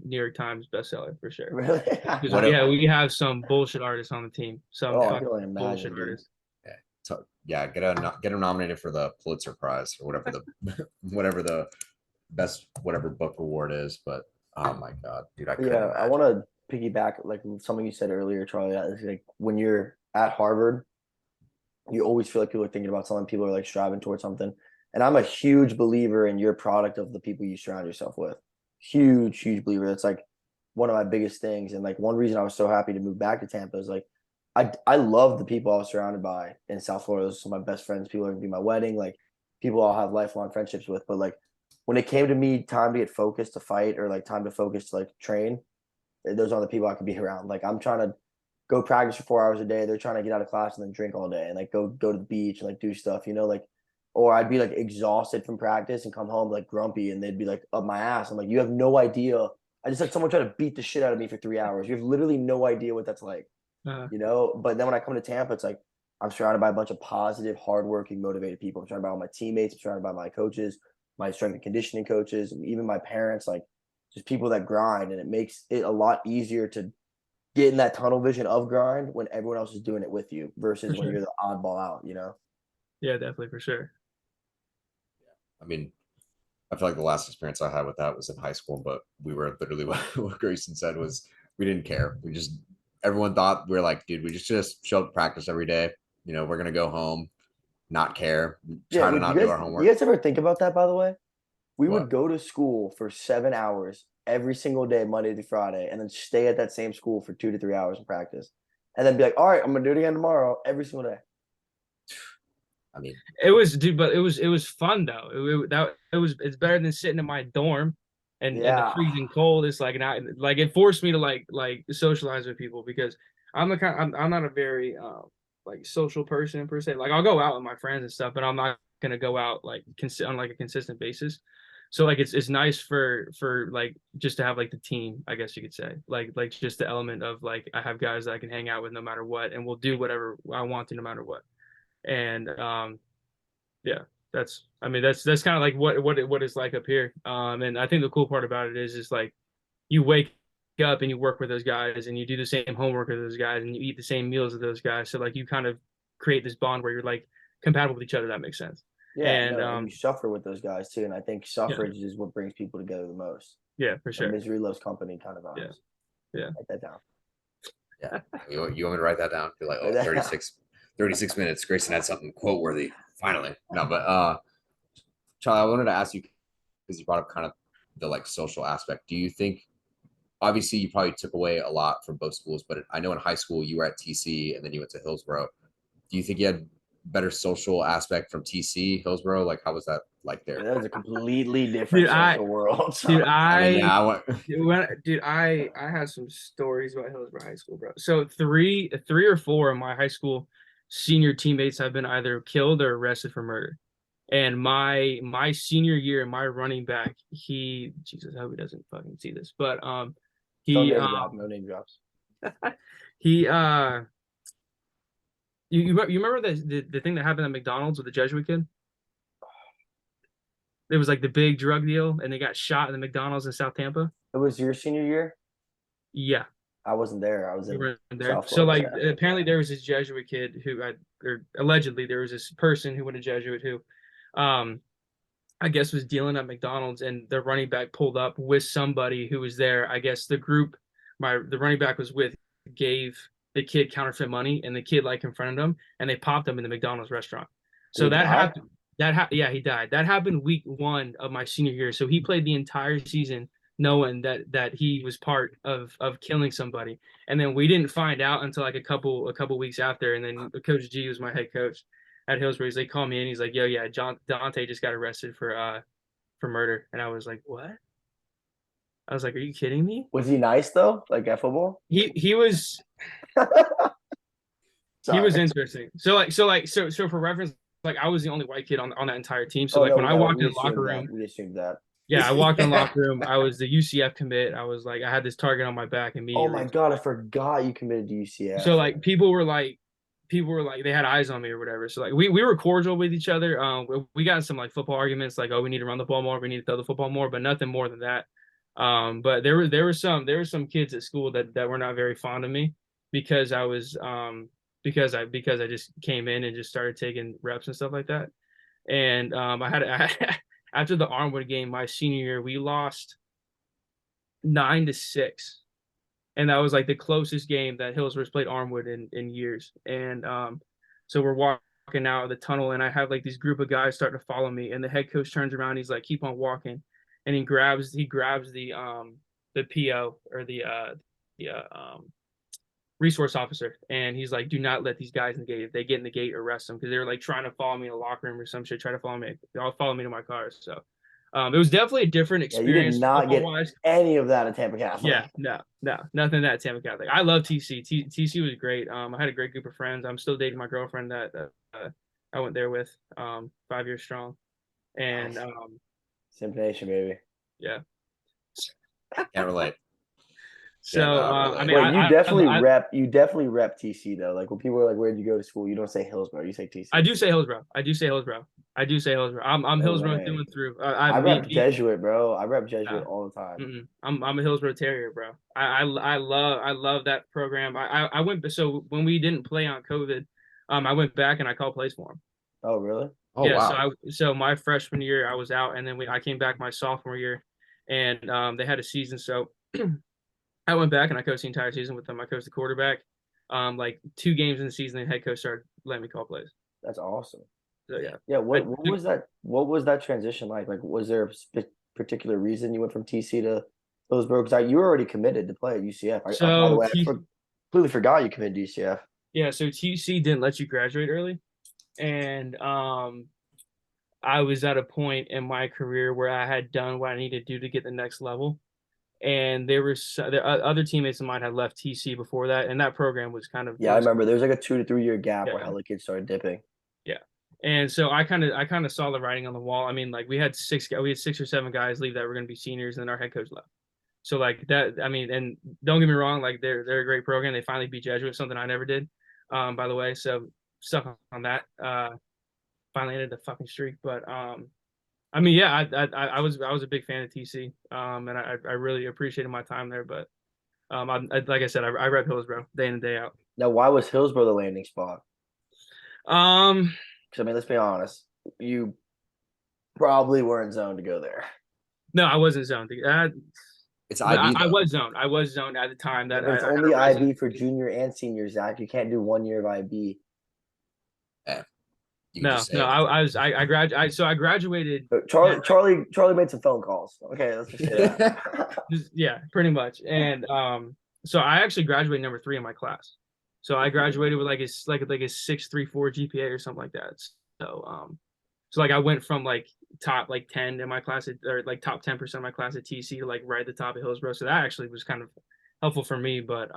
New York Times bestseller for sure. Really? Yeah, we have some bullshit artists on the team. Some I can only imagine, bullshit artists. Yeah, so yeah, get them nominated for the Pulitzer Prize or whatever the best book award is. But oh my god, dude, I want to piggyback like something you said earlier, Charlie. Is like when you're at Harvard, you always feel like people are thinking about something. People are like striving towards something. And I'm a huge believer in your product of the people you surround yourself with. Huge believer. That's like one of my biggest things. And like one reason I was so happy to move back to Tampa is like I love the people I was surrounded by in South Florida. Those are some of my best friends. People are gonna be my wedding, like people I'll have lifelong friendships with. But like when it came to me time to get focused to fight or like time to focus to like train, those are the people I could be around. Like I'm trying to go practice for 4 hours a day. They're trying to get out of class and then drink all day and like go to the beach and like do stuff, like. Or I'd be like exhausted from practice and come home like grumpy and they'd be like up my ass. I'm like, you have no idea. I just had someone try to beat the shit out of me for 3 hours. You have literally no idea what that's like, But then when I come to Tampa, it's like I'm surrounded by a bunch of positive, hardworking, motivated people. I'm surrounded by all my teammates. I'm surrounded by my coaches, my strength and conditioning coaches, and even my parents, like just people that grind. And it makes it a lot easier to get in that tunnel vision of grind when everyone else is doing it with you versus when you're the oddball out, Yeah, definitely, for sure. I mean, I feel like the last experience I had with that was in high school, but we were literally what Grayson said was we didn't care. We just everyone thought we are like, dude, we just show up to practice every day. You know, we're gonna go home, not care, Yeah, try to wait, not do our you homework. guys ever think about that, by the way? We would What? go to school for 7 hours every single day, Monday through Friday, and then stay at that same school for 2 to 3 hours in practice. And then be like, all right, I'm gonna do it again tomorrow, every single day. I mean, It was, dude, but it was fun though. It's better than sitting in my dorm and in the Yeah. freezing cold. It's like not like it forced me to like socialize with people because I'm not a very like social person per se. Like I'll go out with my friends and stuff, but I'm not gonna go out like on like a consistent basis. So like it's nice for like just to have like the team, I guess you could say. Like just the element of like I have guys that I can hang out with no matter what, and we'll do whatever I want to no matter what. And yeah, that's kind of like what it's like up here. And I think the cool part about it is like you wake up and you work with those guys and you do the same homework with those guys and you eat the same meals with those guys. So like you kind of create this bond where you're like compatible with each other. That makes sense. Yeah, And no, and you suffer with those guys too. And I think yeah, suffrage is what brings people together the most. yeah, for A sure. misery loves company kind of Yeah, vibes. yeah. Write that down. yeah. You want me to write that down? You're like, Write oh, that down. 36 minutes. Grayson had something quote worthy. Finally. No, but Charlie, I wanted to ask you because you brought up kind of the like social aspect. Do you think obviously you probably took away a lot from both schools, but I know in high school you were at TC and then you went to Hillsborough. Do you think you had better social aspect from TC, Hillsborough? Like how was that like there? That was a completely different Dude, social world. dude, I mean, yeah, I went, I had some stories about Hillsborough High School, bro. So three or four of my high school senior teammates have been either killed or arrested for murder. And my senior year, my running back, Jesus, I hope he doesn't fucking see this, but Don't he name drop, no name drops. he you remember the thing that happened at McDonald's with the Jesuit kid? It was like the big drug deal, and they got shot in the McDonald's in South Tampa. It was your senior year? Yeah, I wasn't there. I was we in were there. South So Florida. like apparently there was this Jesuit kid or allegedly there was this person who went to Jesuit who, I guess was dealing at McDonald's, and the running back pulled up with somebody who was there. I guess the group the running back was with gave the kid counterfeit money, and the kid like confronted him, and they popped him in the McDonald's restaurant. Did So he that die? happened. Yeah, he died. That happened week 1 of my senior year. So he played the entire season knowing that he was part of killing somebody. And then we didn't find out until like a couple weeks after. And then Coach G was my head coach at Hillsborough. They called me and he's like, "Yo, yeah, Dante just got arrested for murder." And I was like, "What?" I was like, "Are you kidding me?" Was he nice though? Like at football? He was he was Sorry. interesting. So for reference, like I was the only white kid on that entire team. So Oh like no, when I no, walked we in the locker assumed that. room, We assumed that. yeah, I walked in the locker room. I was the UCF commit. I was like, I had this target on my back Oh my immediately. God, I forgot you committed to UCF. So like people were like they had eyes on me or whatever. So like we were cordial with each other. We got in some like football arguments, like, oh, we need to run the ball more, we need to throw the football more, but nothing more than that. But there were some kids at school that were not very fond of me because I was because I just came in and just started taking reps and stuff like that. And after the Armwood game my senior year, we lost 9-6, and that was like the closest game that Hillsborough's played Armwood in years. And so we're walking out of the tunnel, and I have like this group of guys starting to follow me, and the head coach turns around, he's like, "Keep on walking," and he grabs the PO or the resource officer, and he's like, "Do not let these guys in the gate. If they get in the gate, arrest them," because they were like trying to follow me in the locker room or some shit, try to follow me. They'll follow me to my car. So it was definitely a different Yeah, you did experience not get football-wise. any of that at Tampa Catholic. Yeah, no, nothing that Tampa Catholic. I love TC. TC was great. I had a great group of friends. I'm still dating my girlfriend that I went there with 5 years strong, and Nice. Simp Nation, baby. yeah. can't relate. So I mean, Wait, you I definitely rep TC though. Like when people are like, "Where'd you go to school?" You don't say Hillsborough, you say TC. I do say Hillsborough. I do say Hillsborough. I'm No Hillsborough through way. and through. I rep Jesuit, bro. I rep Jesuit Uh, all the time. I'm a Hillsborough Terrier, bro. I love that program. I went so when we didn't play on COVID, I went back and I called plays for him. Oh, really? Oh Yeah, wow. so my freshman year I was out, and then I came back my sophomore year, and they had a season. So I went back and I coached the entire season with them. I coached the quarterback. Like 2 games in the season, the head coach started letting me call plays. That's awesome. So yeah. Yeah. What was that? What was that transition like? Like, was there a particular reason you went from TC to Hillsborough? Because you were already committed to play at UCF. By the So way, completely forgot you committed to UCF. yeah, so TC didn't let you graduate early, and I was at a point in my career where I had done what I needed to do to get the next level. And there other teammates of mine had left TC before that, and that program was kind of Yeah, I remember there was like a 2 to 3 year gap where yeah, hella kids started dipping. yeah. And so I kind of saw the writing on the wall. I mean, like we had 6 or 7 guys leave that were going to be seniors, and then our head coach left. So like that, I mean, and don't get me wrong, like they're a great program. They finally beat Jesuit, something I never did, by the way. So stuck on that. Finally ended the fucking streak, but I mean, yeah, I was a big fan of TC, and I really appreciated my time there. But like I said, I rep Hillsborough day in and day out. Now, why was Hillsborough the landing spot? Um, Because I mean, let's be honest, you probably weren't zoned to go there. no, I wasn't zoned. It's IB. I was zoned. I was zoned at the time that But it's I had only a IB resident. for junior and senior, Zach. You can't do 1 year of IB. You can No, just say no, anything. I graduated. Charlie made some phone calls. Okay, let's just say that. Yeah, pretty much. And so I actually graduated number 3 in my class. So I graduated with like a 6.34 GPA or something like that. So like I went from like top like 10 in my class or like top 10% of my class at TC to like right at the top of Hillsborough. So that actually was kind of helpful for me. But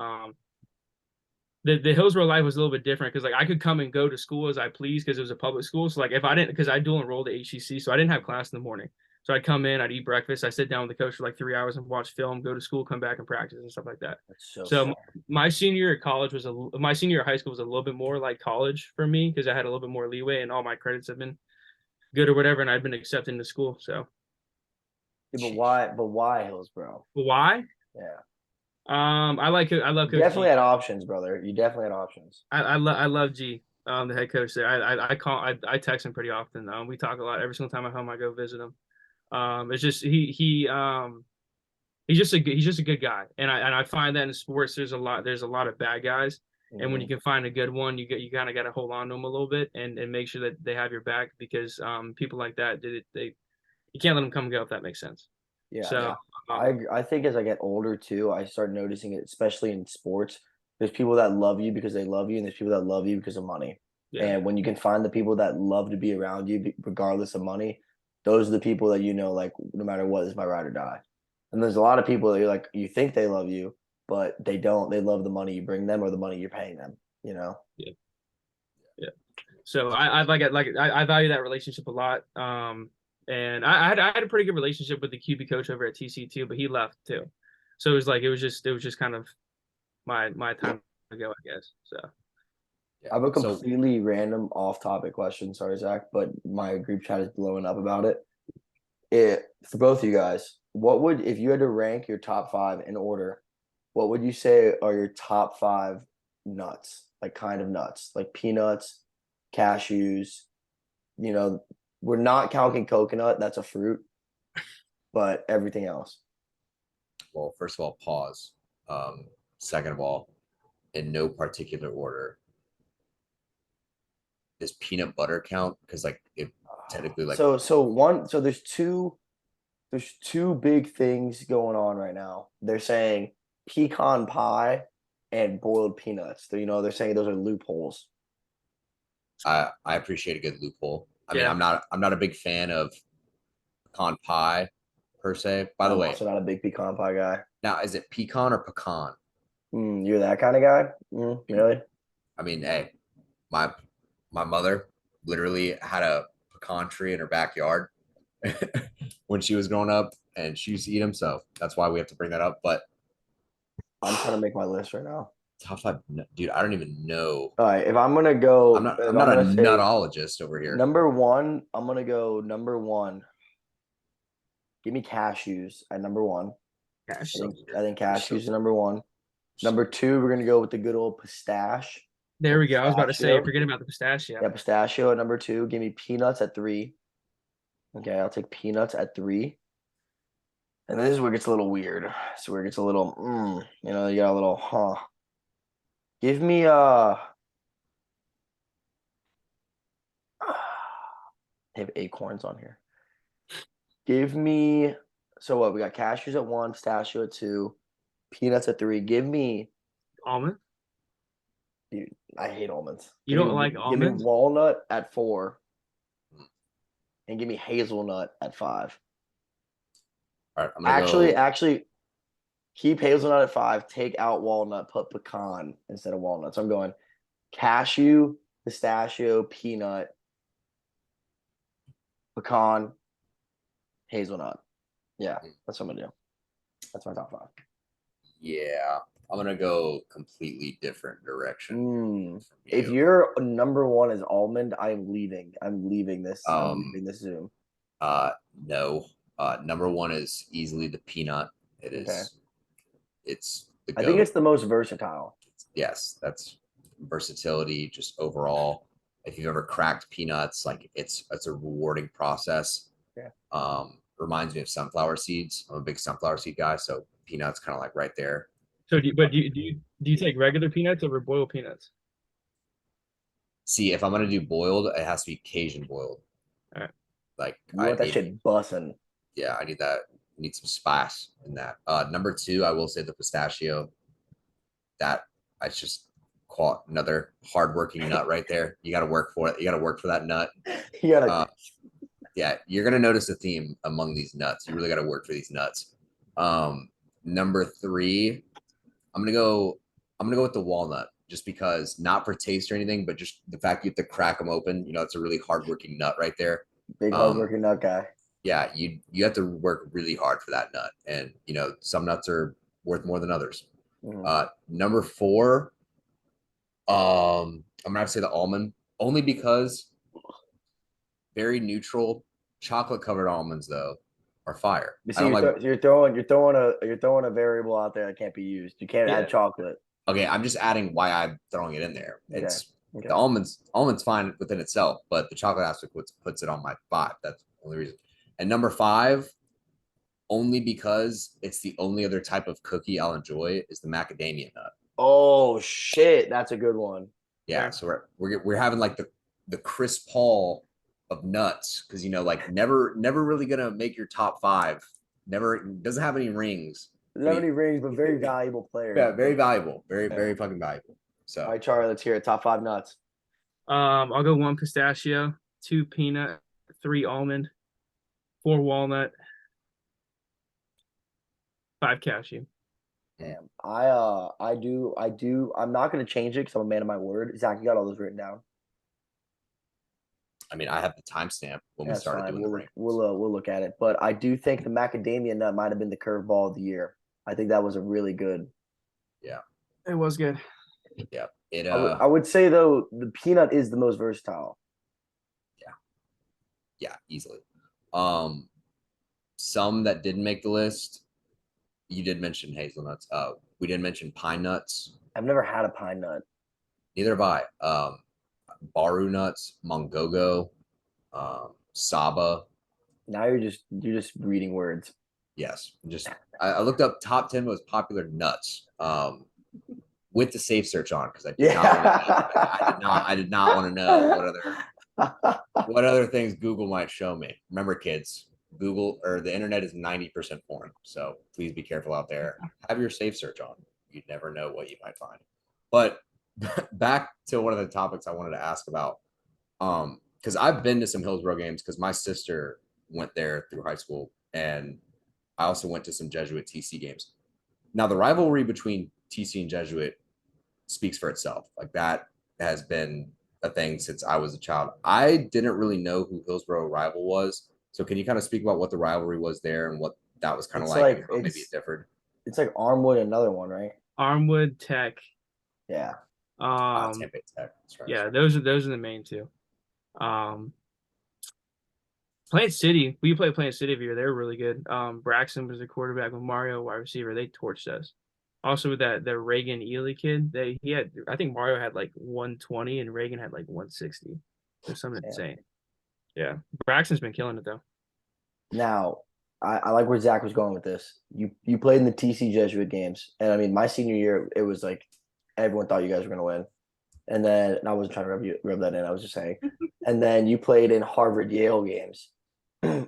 the Hillsborough life was a little bit different because like I could come and go to school as I please because it was a public school. So like if I didn't, because I dual enrolled at HCC, so I didn't have class in the morning. So I'd come in, I'd eat breakfast, I sit down with the coach for like 3 hours and watch film, go to school, come back and practice and stuff like that. That's so So sad. my senior year at college my senior year of high school was a little bit more like college for me because I had a little bit more leeway and all my credits have been good or whatever, and I'd been accepted into school. So Yeah, but why? But why Hillsborough? why? Yeah, I love you Coach definitely G. had options, brother. You definitely had options. I love G, the head coach there. I text him pretty often. We talk a lot. Every single time I'm home, I go visit him. It's just he's just a good guy, and I find that in sports there's a lot of bad guys, and when you can find a good one, you kind of got to hold on to them a little bit and make sure that they have your back because people like that they you can't let them come and go if that makes sense. Yeah, So I think as I get older too, I start noticing it, especially in sports. There's people that love you because they love you, and there's people that love you because of money. yeah, And when you can find the people that love to be around you, regardless of money, those are the people that you know, like no matter what, is my ride or die. And there's a lot of people that you're like, you think they love you, but they don't. They love the money you bring them or the money you're paying them. You know. yeah, yeah. So I value that relationship a lot. And I had a pretty good relationship with the QB coach over at TC too, but he left too. So it was just kind of my time to go, I guess. So I have a completely random off-topic question. Sorry, Zach, but my group chat is blowing up about it. For both of you guys, what would if you had to rank your top 5 in order? What would you say are your top 5 nuts? Like kind of nuts, like peanuts, cashews. You know, we're not counting coconut. That's a fruit, but everything else. Well, first of all, pause. Second of all, in no particular order, does peanut butter count? Because like it technically like So there's two big things going on right now. They're saying pecan pie and boiled peanuts. They're saying those are loopholes. I appreciate a good loophole. I mean, yeah, I'm not a big fan of pecan pie per se. By the I'm way, also not a big pecan pie guy. now is it pecan or pecan? You're that kind of guy? Really? I mean, hey, my my mother literally had a pecan tree in her backyard when she was growing up, and she used to eat them. So that's why we have to bring that up. But I'm trying to make my list right now. top 5, dude, I don't even know. All right, if I'm gonna go, I'm not if I'm not a gonna say nutologist over here. number one, I'm gonna go number one. Give me cashews at number one. cash. I think cashews is number one. Number 2, we're gonna go with the good old pistache. There we go. I was about to say, Pistachio. forget about the pistachio. Yeah, pistachio at number 2. Give me peanuts at 3. Okay, I'll take peanuts at 3. And this is where it gets a little weird. This is where it gets a little, you got a little, huh. Give me they have acorns on here. Give me, so what? We got cashews at 1, pistachio at 2, peanuts at 3. Give me, Almond? dude, I hate almonds. You don't like Give me almonds? walnut at 4, and give me hazelnut at 5. All right, I'm gonna go. Actually, keep hazelnut at 5. Take out walnut. Put pecan instead of walnut. So I'm going cashew, pistachio, peanut, pecan, hazelnut. Yeah, that's what I'm gonna do. That's my top 5. Yeah, I'm gonna go completely different direction from If you. your number 1 is almond, I'm leaving. I'm leaving this. I'm leaving this Zoom. No. Number 1 is easily the peanut. It is. Okay. It's the I think goat. it's the most versatile. Yes, that's versatility just overall. If you've ever cracked peanuts, like it's a rewarding process. Yeah. Reminds me of sunflower seeds. I'm a big sunflower seed guy, so peanuts kind of like right there. So do you take regular peanuts over boiled peanuts? See, if I'm gonna do boiled, it has to be Cajun boiled. All right. Like You want that shit bussing. yeah, I need that. I need some spice in that. Number 2, I will say the pistachio. That I just caught another hardworking nut right there. You got to work for it. You got to work for that nut. You gotta. Yeah, you're gonna notice a theme among these nuts. You really got to work for these nuts. Number 3, I'm gonna go. I'm gonna go with the walnut, just because not for taste or anything, but just the fact you have to crack them open. You know, it's a really hardworking nut right there. Big hardworking nut guy. Yeah, you have to work really hard for that nut, and you know some nuts are worth more than others. Number 4, I'm gonna have to say the almond, only because very neutral. Chocolate covered almonds though are fire. You I see, don't like. you're throwing a variable out there that can't be used. You can't Yeah. add chocolate. Okay, I'm just adding why I'm throwing it in there. It's Okay. the almonds fine within itself, but the chocolate aspect puts it on my 5. That's the only reason. And number 5, only because it's the only other type of cookie I'll enjoy, is the macadamia nut. Oh shit, that's a good one. Yeah, so we're having like the Chris Paul of nuts, because you know, like never really gonna make your top 5. Never doesn't have any rings. Doesn't have any rings, but very valuable player. Yeah, very valuable, very fucking valuable. So, all right, Charlie, let's hear it. Top 5 nuts. I'll go 1 pistachio, 2 peanut, 3 almond, 4 walnut, 5 cashew. Damn, I do. I'm not gonna change it because I'm a man of my word. Zach, you got all those written down. I mean, I have the timestamp when we That's started fine. doing the rankings. We'll look at it. But I do think the macadamia nut might have been the curveball of the year. I think that was a really good. Yeah, It was good. Yeah, it. I would say though the peanut is the most versatile. Yeah, easily. Some that didn't make the list. You did mention hazelnuts. We didn't mention pine nuts. I've never had a pine nut. Neither have I. Baru nuts, mongogo, saba. Now you're just reading words. Yes, just I looked up top 10 most popular nuts. With the safe search on, because I did not want to know what other things Google might show me. Remember, kids, Google or the internet is 90% porn, so please be careful out there. Have your safe search on. You'd never know what you might find. But back to one of the topics I wanted to ask about, because I've been to some Hillsborough games because my sister went there through high school, and I also went to some Jesuit TC games. Now, the rivalry between TC and Jesuit speaks for itself. Like, that has been a thing since I was a child. I didn't really know who Hillsborough rival was. So can you kind of speak about what the rivalry was there and what that was kind of like, and how maybe it differed? It's like Armwood, another one, right? Armwood, Tech. Yeah. Tampa Tech. That's right. Yeah, those are the main two. Plant City, we played Plant City every year. They were really good. Braxton was the quarterback with Mario wide receiver. They torched us. Also with that the Reagan Ely kid, I think Mario had like 120 and Reagan had like 160. There's something insane. Yeah. Braxton's been killing it though. Now, I like where Zach was going with this. You played in the TC Jesuit games, and I mean, my senior year, it was like everyone thought you guys were going to win, and I wasn't trying to rub that in. I was just saying, and then you played in Harvard Yale games.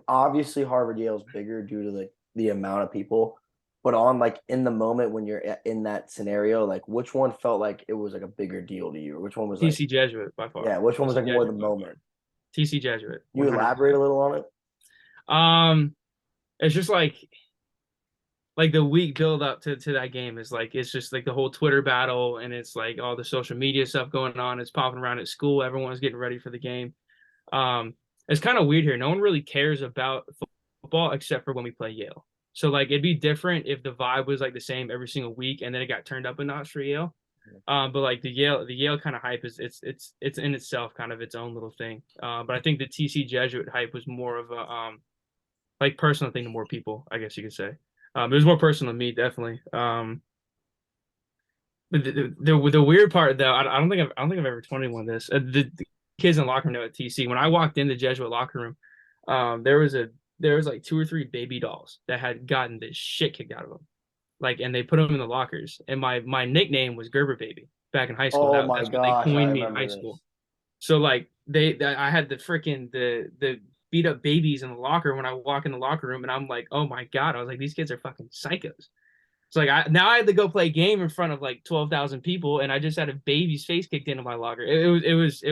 Obviously, Harvard Yale is bigger due to the amount of people, but on like in the moment when you're in that scenario, like which one felt like it was like a bigger deal to you, or which one was like TC Jesuit by far. yeah, which one was TC like more the Jesuit by far. moment? TC Jesuit. You 100%. elaborate a little on it. It's just like the week build up to that game is like it's just like the whole Twitter battle and it's like all the social media stuff going on. It's popping around at school. Everyone's getting ready for the game. It's kind of weird here. No one really cares about football except for when we play Yale. So like it'd be different if the vibe was like the same every single week and then it got turned up a notch for Yale. But like the Yale kind of hype is it's in itself kind of its own little thing. But I think the TC Jesuit hype was more of a like personal thing to more people, I guess you could say. It was more personal to me, definitely. But the weird part though, I don't think I've ever told anyone this. The kids in the locker room know at TC. When I walked in the Jesuit locker room, there was like 2 or 3 baby dolls that had gotten the shit kicked out of them. Like, and they put them in the lockers. And my nickname was Gerber Baby back in high school. Oh my That's what they gosh, I coined me in remember high this. school. So like I had the freaking the beat up babies in the locker when I walk in the locker room, and I'm like, oh my God, I was like, these kids are fucking psychos. So like I had to go play a game in front of like 12,000 people, and I just had a baby's face kicked into my locker. It was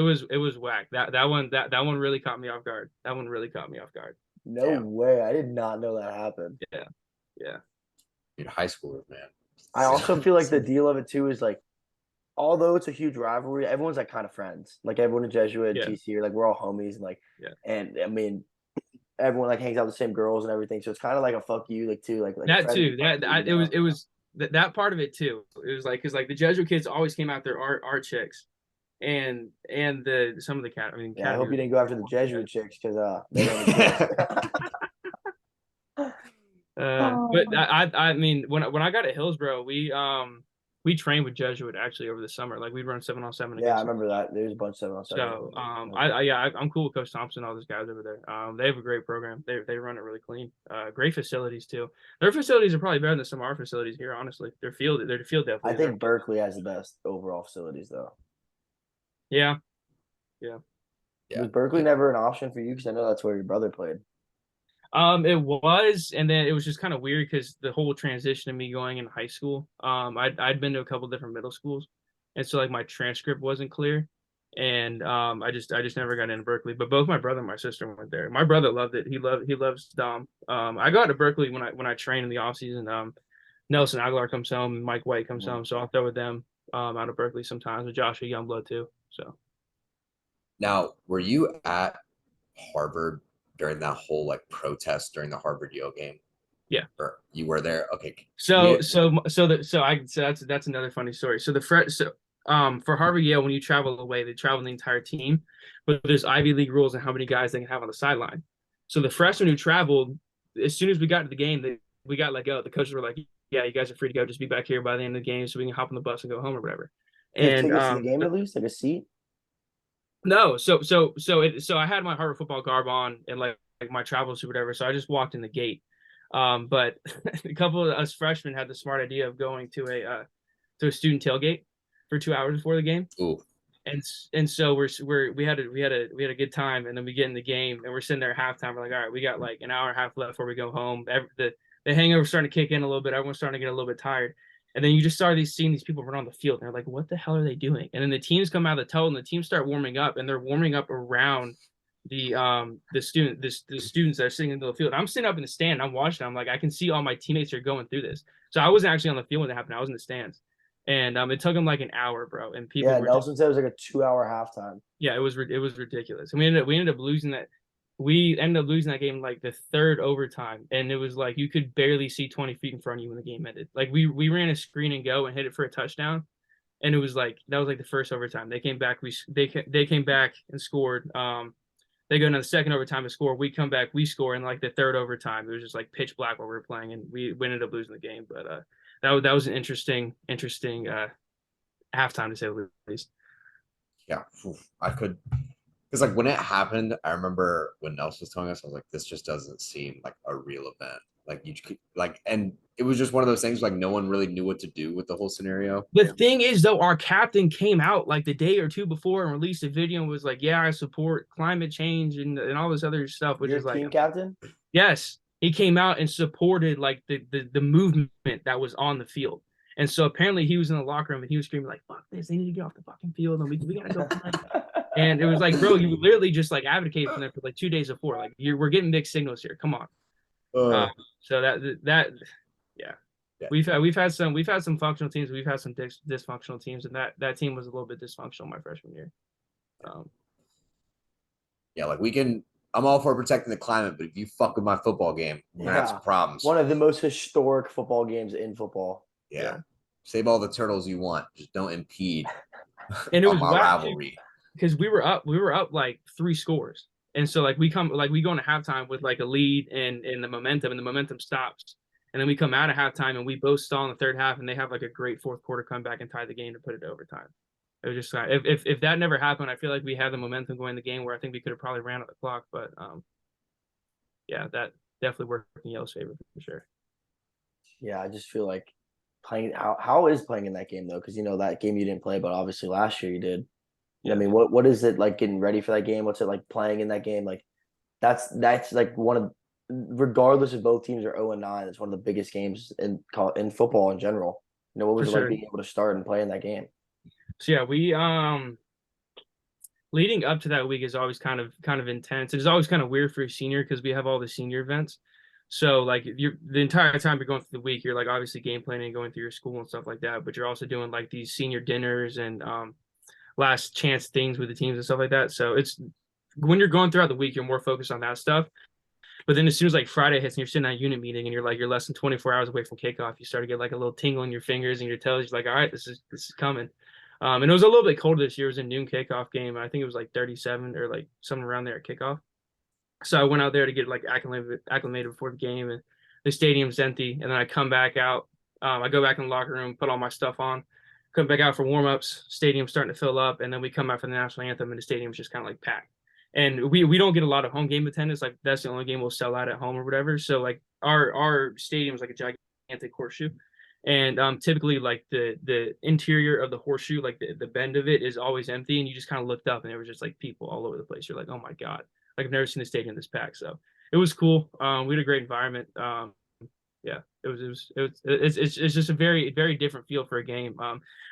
whack. That one really caught me off guard. That one really caught me off guard. No way. I did not know that happened. Yeah, yeah. Dude, high schoolers, man. I also feel like the deal of it too is like, although it's a huge rivalry, everyone's like kind of friends. Like everyone in Jesuit and Yeah. TC are like we're all homies and like Yeah. and I mean everyone like hangs out with the same girls and everything. So it's kind of like a fuck you, like too, like That friends too. fuck you, you It know? was that part of it too. It was like because like the Jesuit kids always came out there art chicks, and the some of the cat. I mean, Yeah, I hope you didn't go after the Jesuit chicks because they don't But I mean when I got at Hillsborough, we trained with Jesuit actually over the summer. Like we'd run 7-on-7 Yeah, I against. remember that. There's a bunch of 7-on-7. So I'm cool with Coach Thompson, all those guys over there. They have a great program. They run it really clean. Great facilities too. Their facilities are probably better than some of our facilities here. Honestly, their field depth. I think Berkeley has the best overall facilities though. Yeah. Was Berkeley never an option for you? Because I know that's where your brother played. It was, and then it was just kind of weird because the whole transition of me going into high school. I'd been to a couple different middle schools, and so like my transcript wasn't clear, and I just never got into Berkeley. But both my brother and my sister went there. My brother loved it. He loves Dom. I got to Berkeley when I trained in the off season. Nelson Aguilar comes home, Mike White comes home, so I'll throw with them out of Berkeley sometimes with Joshua Youngblood too. So Now, were you at Harvard during that whole like protest during the Harvard Yale game? Yeah. Or you were there? Okay. So that's another funny story. So for Harvard Yale, when you travel away, they travel the entire team, but there's Ivy League rules on how many guys they can have on the sideline. So the freshmen who traveled, as soon as we got to the game, we got let go. The coaches were like, "Yeah, you guys are free to go. Just be back here by the end of the game, so we can hop on the bus and go home or whatever." You have And tickets to the game at least, like a seat. no, so I had my Harvard football garb on and like my travel suit, whatever. So I just walked in the gate. But a couple of us freshmen had the smart idea of going to a student tailgate for 2 hours before the game. Ooh. And so we had a good time, and then we get in the game and we're sitting there at halftime. We're like, all right, we got like an hour and a half left before we go home. The hangover's starting to kick in a little bit. Everyone's starting to get a little bit tired. And then you just started seeing these people run on the field, and they're like, "What the hell are they doing?" And then the teams come out of the tunnel, and the teams start warming up, and they're warming up around the students that are sitting in the field. I'm sitting up in the stand, I'm watching. I'm like, I can see all my teammates are going through this. So I wasn't actually on the field when it happened. I was in the stands, and it took them like an hour, bro. And people, Nelson said it was like a 2-hour halftime. Yeah, it was ridiculous. And we ended up losing that. We ended up losing that game like the third overtime, and it was like you could barely see 20 feet in front of you when the game ended. Like we ran a screen and go and hit it for a touchdown, and it was like that was like the first overtime. They came back, they came back and scored. They go into the second overtime to score. We come back, we score, and like the third overtime, it was just like pitch black while we were playing, and we ended up losing the game. But that was an interesting halftime to say the least. Yeah, I could Because like when it happened, I remember when Nelson was telling us, I was like, this just doesn't seem like a real event. Like you could like, and it was just one of those things like no one really knew what to do with the whole scenario. The thing is, though, our captain came out like the day or two before and released a video and was like, "Yeah, I support climate change and all this other stuff," which Your is like, team captain? yes, he came out and supported like the movement that was on the field. And so apparently he was in the locker room and he was screaming like, "Fuck this! They need to get off the fucking field and we gotta go play." And it was like, bro, you literally just like advocated for them for like 2 days before. Like, we're getting mixed signals here. Come on. So yeah. Yeah. We've had some functional teams. We've had some dysfunctional teams, and that team was a little bit dysfunctional my freshman year. Yeah, like we can. I'm all for protecting the climate, but if you fuck with my football game, we're gonna have some problems. One of the most historic football games in football. Yeah. Save all the turtles you want, just don't impede. And it was my rivalry because we were up like 3 scores, and so like we go into halftime with like a lead and the momentum stops. And then we come out of halftime and we both stall in the third half, and they have like a great fourth quarter comeback and tie the game to put it to overtime. It was just if that never happened, I feel like we had the momentum going in the game where I think we could have probably ran out the clock. But yeah, that definitely worked in Yale's favor for sure. Yeah, I just feel like playing. How is playing in that game though? Because that game you didn't play, but obviously last year you did. Yeah. I mean, what is it like getting ready for that game? What's it like playing in that game? Like that's like one of, regardless if both teams are 0-9, it's one of the biggest games in football in general. What was it like being able to start and play in that game? So yeah, we leading up to that week is always kind of intense. It's always kind of weird for a senior because we have all the senior events. So like the entire time you're going through the week, you're like obviously game planning, going through your school and stuff like that, but you're also doing like these senior dinners and last chance things with the teams and stuff like that. So it's when you're going throughout the week, you're more focused on that stuff. But then as soon as like Friday hits and you're sitting at unit meeting and you're less than 24 hours away from kickoff, you start to get like a little tingle in your fingers and your toes. You're like, all right, this is coming. And it was a little bit colder this year. It was a noon kickoff game. I think it was like 37 or like something around there at kickoff. So I went out there to get like acclimated before the game, and the stadium's empty. And then I come back out. I go back in the locker room, put all my stuff on, come back out for warmups. Stadium's starting to fill up, and then we come out for the national anthem, and the stadium's just kind of like packed. And we don't get a lot of home game attendance. Like that's the only game we'll sell out at home or whatever. So like our stadium's like a gigantic horseshoe. And typically like the interior of the horseshoe, like the bend of it is always empty, and you just kind of looked up and there was just like people all over the place. You're like, oh my God, like I've never seen a stadium this packed. So it was cool. We had a great environment. Yeah, it's just a very, very different feel for a game.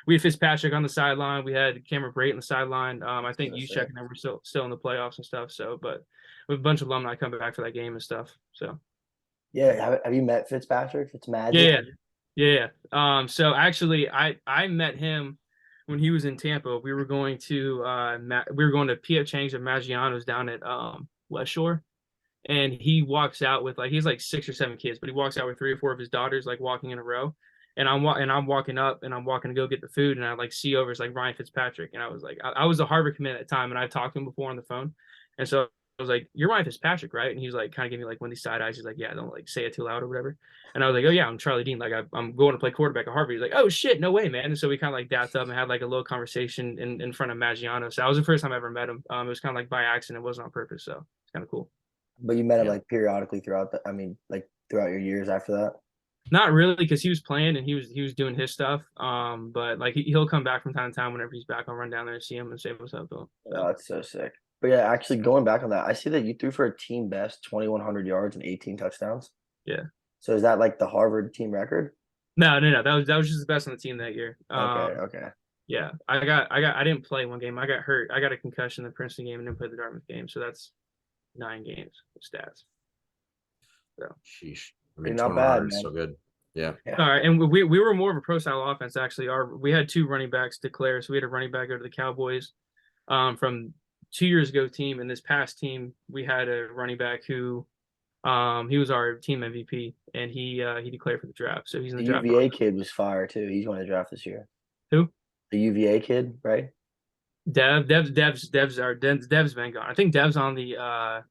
We had Fitzpatrick on the sideline. We had Cameron Brate on the sideline. I think Juszczyk and them were still in the playoffs and stuff. So, but with a bunch of alumni coming back for that game and stuff. So, yeah, have you met Fitzpatrick? Fitzmagic? Yeah. So actually, I met him when he was in Tampa. We were going to P.F. Chang's and Maggiano's down at West Shore. And he walks out with like he's like 6 or 7 kids, but he walks out with 3 or 4 of his daughters like walking in a row. And I'm walking up and I'm walking to go get the food, and I like see over it's like Ryan Fitzpatrick, and I was like I was a Harvard commit at the time, and I talked to him before on the phone, and so I was like, "You're Ryan Fitzpatrick, right?" And he's like kind of giving me like one of these side eyes. He's like, "Yeah, don't like say it too loud or whatever." And I was like, "Oh yeah, I'm Charlie Dean. Like I'm going to play quarterback at Harvard." He's like, "Oh shit, no way, man!" And so we kind of like dapped up and had like a little conversation in front of Maggiano. So that was the first time I ever met him. It was kind of like by accident. It wasn't on purpose. So it's kind of cool. But you met him like periodically throughout throughout your years after that? Not really, because he was playing and he was doing his stuff. But like he'll come back from time to time whenever he's back. I'll run down there and see him and say what's up to him. So. Oh, that's so sick. But yeah, actually going back on that, I see that you threw for a team best 2,100 yards and 18 touchdowns. Yeah. So is that like the Harvard team record? No. That was just the best on the team that year. Okay. Yeah, I didn't play one game. I got hurt. I got a concussion in the Princeton game and then played the Dartmouth game. So that's 9 games of stats. So. Sheesh. I mean, not bad, man. So good. Yeah. All right, and we were more of a pro style offense actually. We had 2 running backs declare, so we had a running back go to the Cowboys from 2 years ago team, and this past team we had a running back who he was our team MVP, and he declared for the draft. So he's in the draft. UVA kid was fire too. He's going to draft this year. Who? The UVA kid, right? Dev's been gone. I think Dev's on the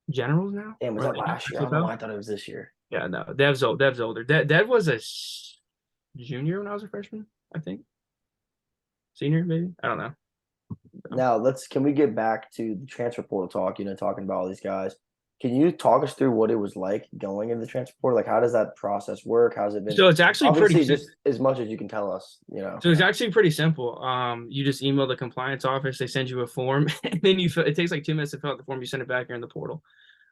Generals now. Damn, was that last year? I don't know why I thought it was this year. Yeah, no, Dev's older. Dev was a junior when I was a freshman, I think. Senior, maybe. I don't know. Now can we get back to the transfer portal talk, talking about all these guys. Can you talk us through what it was like going in the transfer portal? Like, how does that process work? How's it been? So it's actually Obviously, just as much as you can tell us. So it's actually pretty simple. You just email the compliance office, they send you a form, and then it takes like 2 minutes to fill out the form, you send it back here in the portal.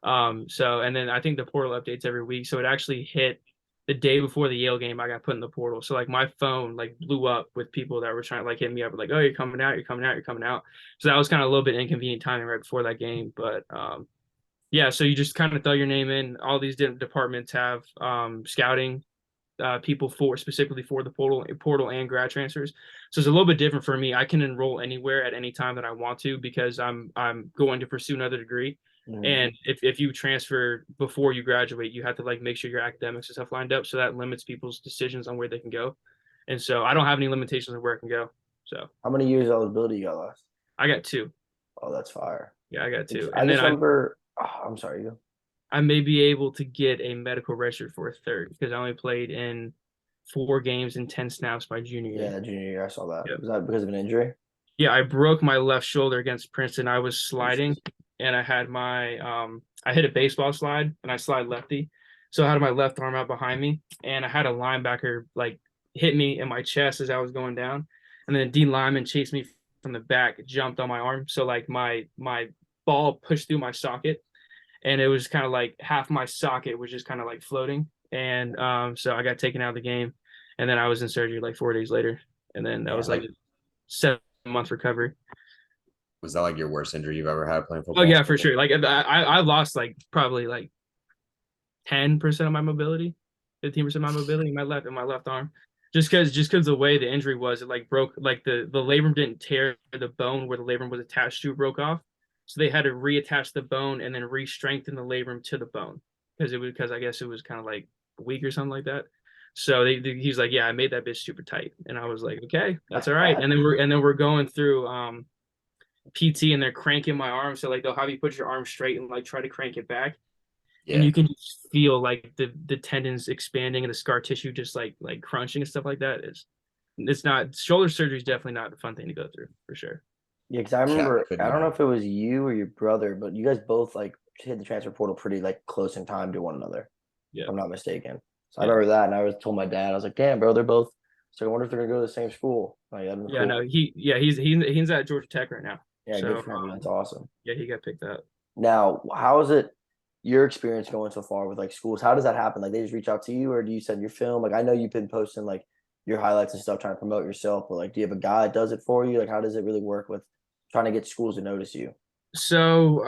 And then I think the portal updates every week. So it actually hit the day before the Yale game, I got put in the portal. So like my phone like blew up with people that were trying to like hit me up like, oh, you're coming out, you're coming out, you're coming out. So that was kind of a little bit inconvenient timing right before that game. But yeah, so you just kind of throw your name in. All these different departments have scouting people specifically for the portal and grad transfers. So it's a little bit different for me. I can enroll anywhere at any time that I want to because I'm going to pursue another degree. And if you transfer before you graduate, you have to like make sure your academics and stuff lined up. So that limits people's decisions on where they can go. And so I don't have any limitations on where I can go. So how many years eligibility you got left? I got 2. Oh, that's fire. Yeah, I got 2. I just remember. I'm sorry, you. I may be able to get a medical redshirt for a third because I only played in 4 games and 10 snaps my junior year. Yeah, junior year, I saw that. Yep. Was that because of an injury? Yeah, I broke my left shoulder against Princeton. I was sliding, and I had I hit a baseball slide, and I slide lefty, so I had my left arm out behind me, and I had a linebacker like hit me in my chest as I was going down, and then a D lineman chased me from the back, jumped on my arm, so like my ball pushed through my socket. And it was kind of like half my socket was just kind of like floating. And so I got taken out of the game. And then I was in surgery like 4 days later. And then that was like a 7-month recovery. Was that like your worst injury you've ever had playing football? Oh, yeah, for sure. Like I lost like probably like 10% of my mobility, 15% of my mobility in my left arm. Just because the way the injury was, it like broke, like the labrum didn't tear the bone where the labrum was attached to, broke off. So they had to reattach the bone and then re-strengthen the labrum to the bone because I guess it was kind of like weak or something like that. So he's like, yeah, I made that bitch super tight, and I was like, okay, that's all right. And then we're going through PT, and they're cranking my arm, so like they'll have you put your arm straight and like try to crank it back, and you can just feel like the tendons expanding and the scar tissue just like crunching and stuff like that. It's not, shoulder surgery is definitely not a fun thing to go through for sure. Yeah, because I remember, I don't know if it was you or your brother, but you guys both like hit the transfer portal pretty like close in time to one another. Yeah, if I'm not mistaken. So I remember that, and I told my dad, I was like, "Damn, bro, they're both." So I wonder if they're gonna go to the same school. Like, yeah, cool. no, he's at Georgia Tech right now. Yeah, so, good for him. That's awesome. Yeah, he got picked up. Now, how is it your experience going so far with like schools? How does that happen? Like, they just reach out to you, or do you send your film? Like, I know you've been posting like your highlights and stuff, trying to promote yourself, but like, do you have a guy that does it for you? Like, how does it really work with trying to get schools to notice you? So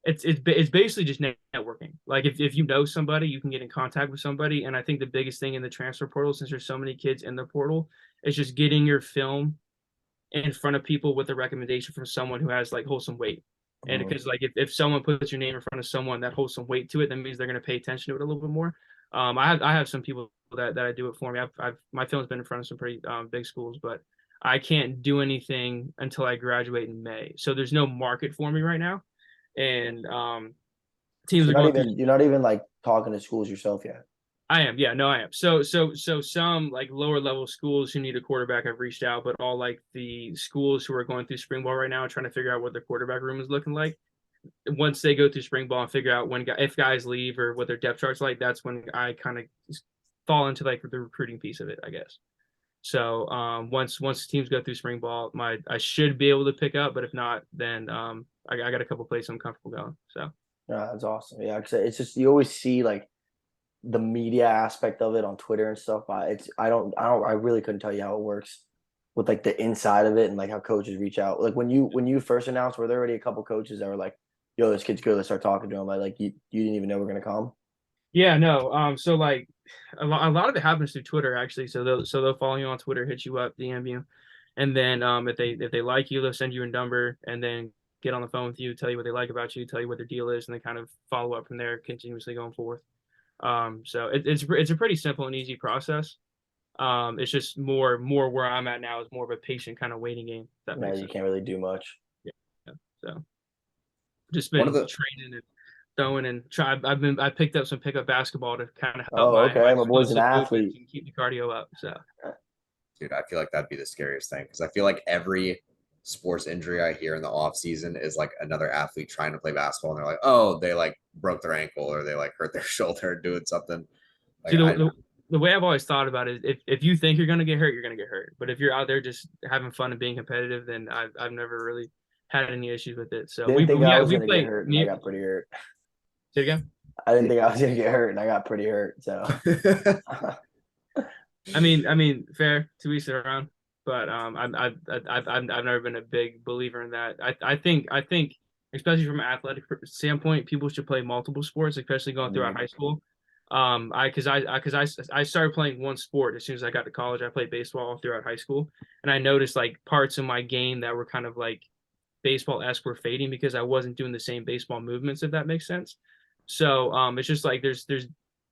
it's basically just networking. Like if you know somebody, you can get in contact with somebody. And I think the biggest thing in the transfer portal, since there's so many kids in the portal, is just getting your film in front of people with a recommendation from someone who has like wholesome weight. And because like if someone puts your name in front of someone that holds some weight to it, that means they're going to pay attention to it a little bit more. I have some people that I do it for me. My film's been in front of some pretty big schools, but I can't do anything until I graduate in May. So there's no market for me right now. And teams are going you're not even like talking to schools yourself yet. I am. Yeah, no, I am. So some like lower level schools who need a quarterback have reached out, but all like the schools who are going through spring ball right now are trying to figure out what their quarterback room is looking like. Once they go through spring ball and figure out if guys leave or what their depth chart's like, that's when I kind of fall into like the recruiting piece of it, I guess. So once teams go through spring ball, I should be able to pick up, but if not, then I got a couple places I'm comfortable going. So yeah, that's awesome. Yeah, because it's just you always see like the media aspect of it on Twitter and stuff. I really couldn't tell you how it works with like the inside of it and like how coaches reach out. Like when you first announced, were there already a couple coaches that were like, "Yo, this kid's good. Let's start talking to him." Like you didn't even know we're gonna come. Yeah, no. So like a lot of it happens through Twitter actually. So they'll follow you on Twitter, hit you up, DM you, and then if they like you, they'll send you a number and then get on the phone with you, tell you what they like about you, tell you what their deal is, and then kind of follow up from there, continuously going forth. So it's a pretty simple and easy process. It's just more where I'm at now is more of a patient kind of waiting game. That makes sense. You can't really do much. Yeah. So just been training and throwing and try. I picked up some pickup basketball to kind of help my boy's an athlete and keep the cardio up. So Dude, I feel like that'd be the scariest thing because I feel like every sports injury I hear in the off season is like another athlete trying to play basketball and they're like, oh, they like broke their ankle or they like hurt their shoulder doing something. See, Like I the way I've always thought about it is if you think you're gonna get hurt, you're gonna get hurt. But if you're out there just having fun and being competitive, then I've never really had any issues with it. So Didn't think I was we gonna get play hurt, and I me. got pretty hurt. Say it again. I didn't think I was gonna get hurt, and I got pretty hurt. So I mean, fair to each their own. But I've never been a big believer in that. I think especially from an athletic standpoint, people should play multiple sports, especially going throughout high school. I started playing one sport as soon as I got to college. I played baseball all throughout high school, and I noticed like parts of my game that were kind of like baseball-esque were fading because I wasn't doing the same baseball movements, if that makes sense. So it's just like there's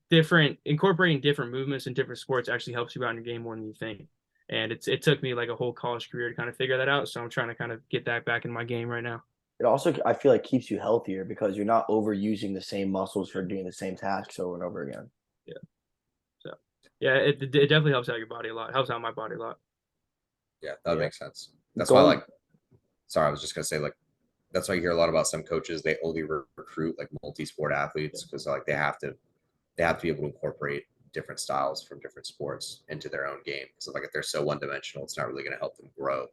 different incorporating different movements in different sports actually helps you out in your game more than you think. And it took me like a whole college career to kind of figure that out. So I'm trying to kind of get that back in my game right now. it also, I feel like, keeps you healthier because you're not overusing the same muscles for doing the same tasks over and over again. Yeah. So yeah, it definitely helps out your body a lot. It helps out my body a lot. Yeah, that Yeah. makes sense. That's why, like, sorry, I was just gonna say, like, that's why you hear a lot about some coaches. They only recruit like multi-sport athletes because like they have to be able to incorporate different styles from different sports into their own game. So like if they're so one-dimensional, it's not really going to help them grow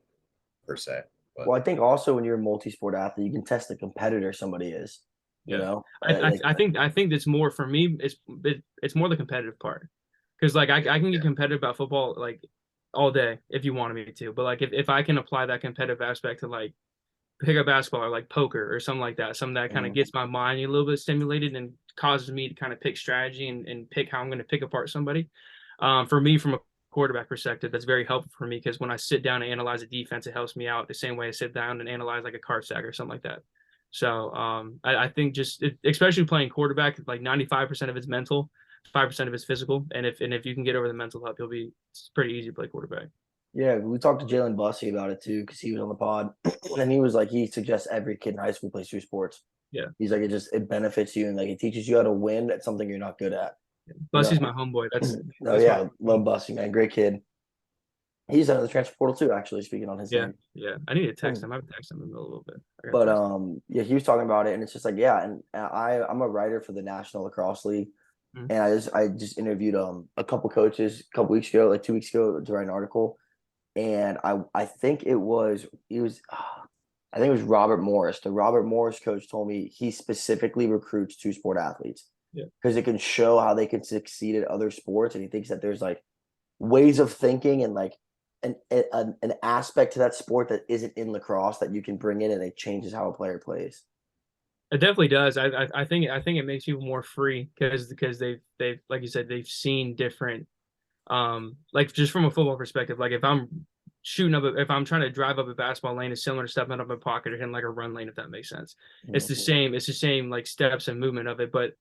per se. But Well, I think also when you're a multi-sport athlete, you can test the competitor somebody is. You Yeah. know, I think that's more for me. It's more the competitive part because like I can get competitive about football like all day if you wanted me to, but like if I can apply that competitive aspect to like pick up basketball or like poker or something like that, something that kind of gets my mind a little bit stimulated and causes me to kind of pick strategy and pick how I'm going to pick apart somebody. For me, from a quarterback perspective, that's very helpful for me because when I sit down and analyze a defense, it helps me out the same way I sit down and analyze like a card stack or something like that. So I think especially playing quarterback, like 95% of it's mental, 5% of it's physical, and if you can get over the mental hump, it's pretty easy to play quarterback. yeah, we talked to Jalen Bussey about it too because he was on the pod, and he was like, he suggests every kid in high school plays two sports. Yeah, He's like, it benefits you and like it teaches you how to win at something you're not good at. Bussey's my homeboy. Oh yeah, love Bussey, man, great kid. He's out of the transfer portal too, actually. Speaking on his yeah, name. yeah. I need to text him. I haven't texted him in a little bit. But yeah, he was talking about it, and it's just like, yeah, and I'm a writer for the National Lacrosse League, Mhm. and I just interviewed a couple coaches a couple weeks ago, like 2 weeks ago, to write an article, and I think I think it was Robert Morris. The Robert Morris coach told me he specifically recruits two sport athletes Yeah. because it can show how they can succeed at other sports, and he thinks that there's like ways of thinking and like an aspect to that sport that isn't in lacrosse that you can bring in and it changes how a player plays. It definitely does. I think it makes people more free because they've like you said they've seen different like just from a football perspective. Like if I'm trying to drive up a basketball lane, it's similar to stepping up a pocket or hitting like a run lane if that makes sense. It's the same. It's the same like steps and movement of it, but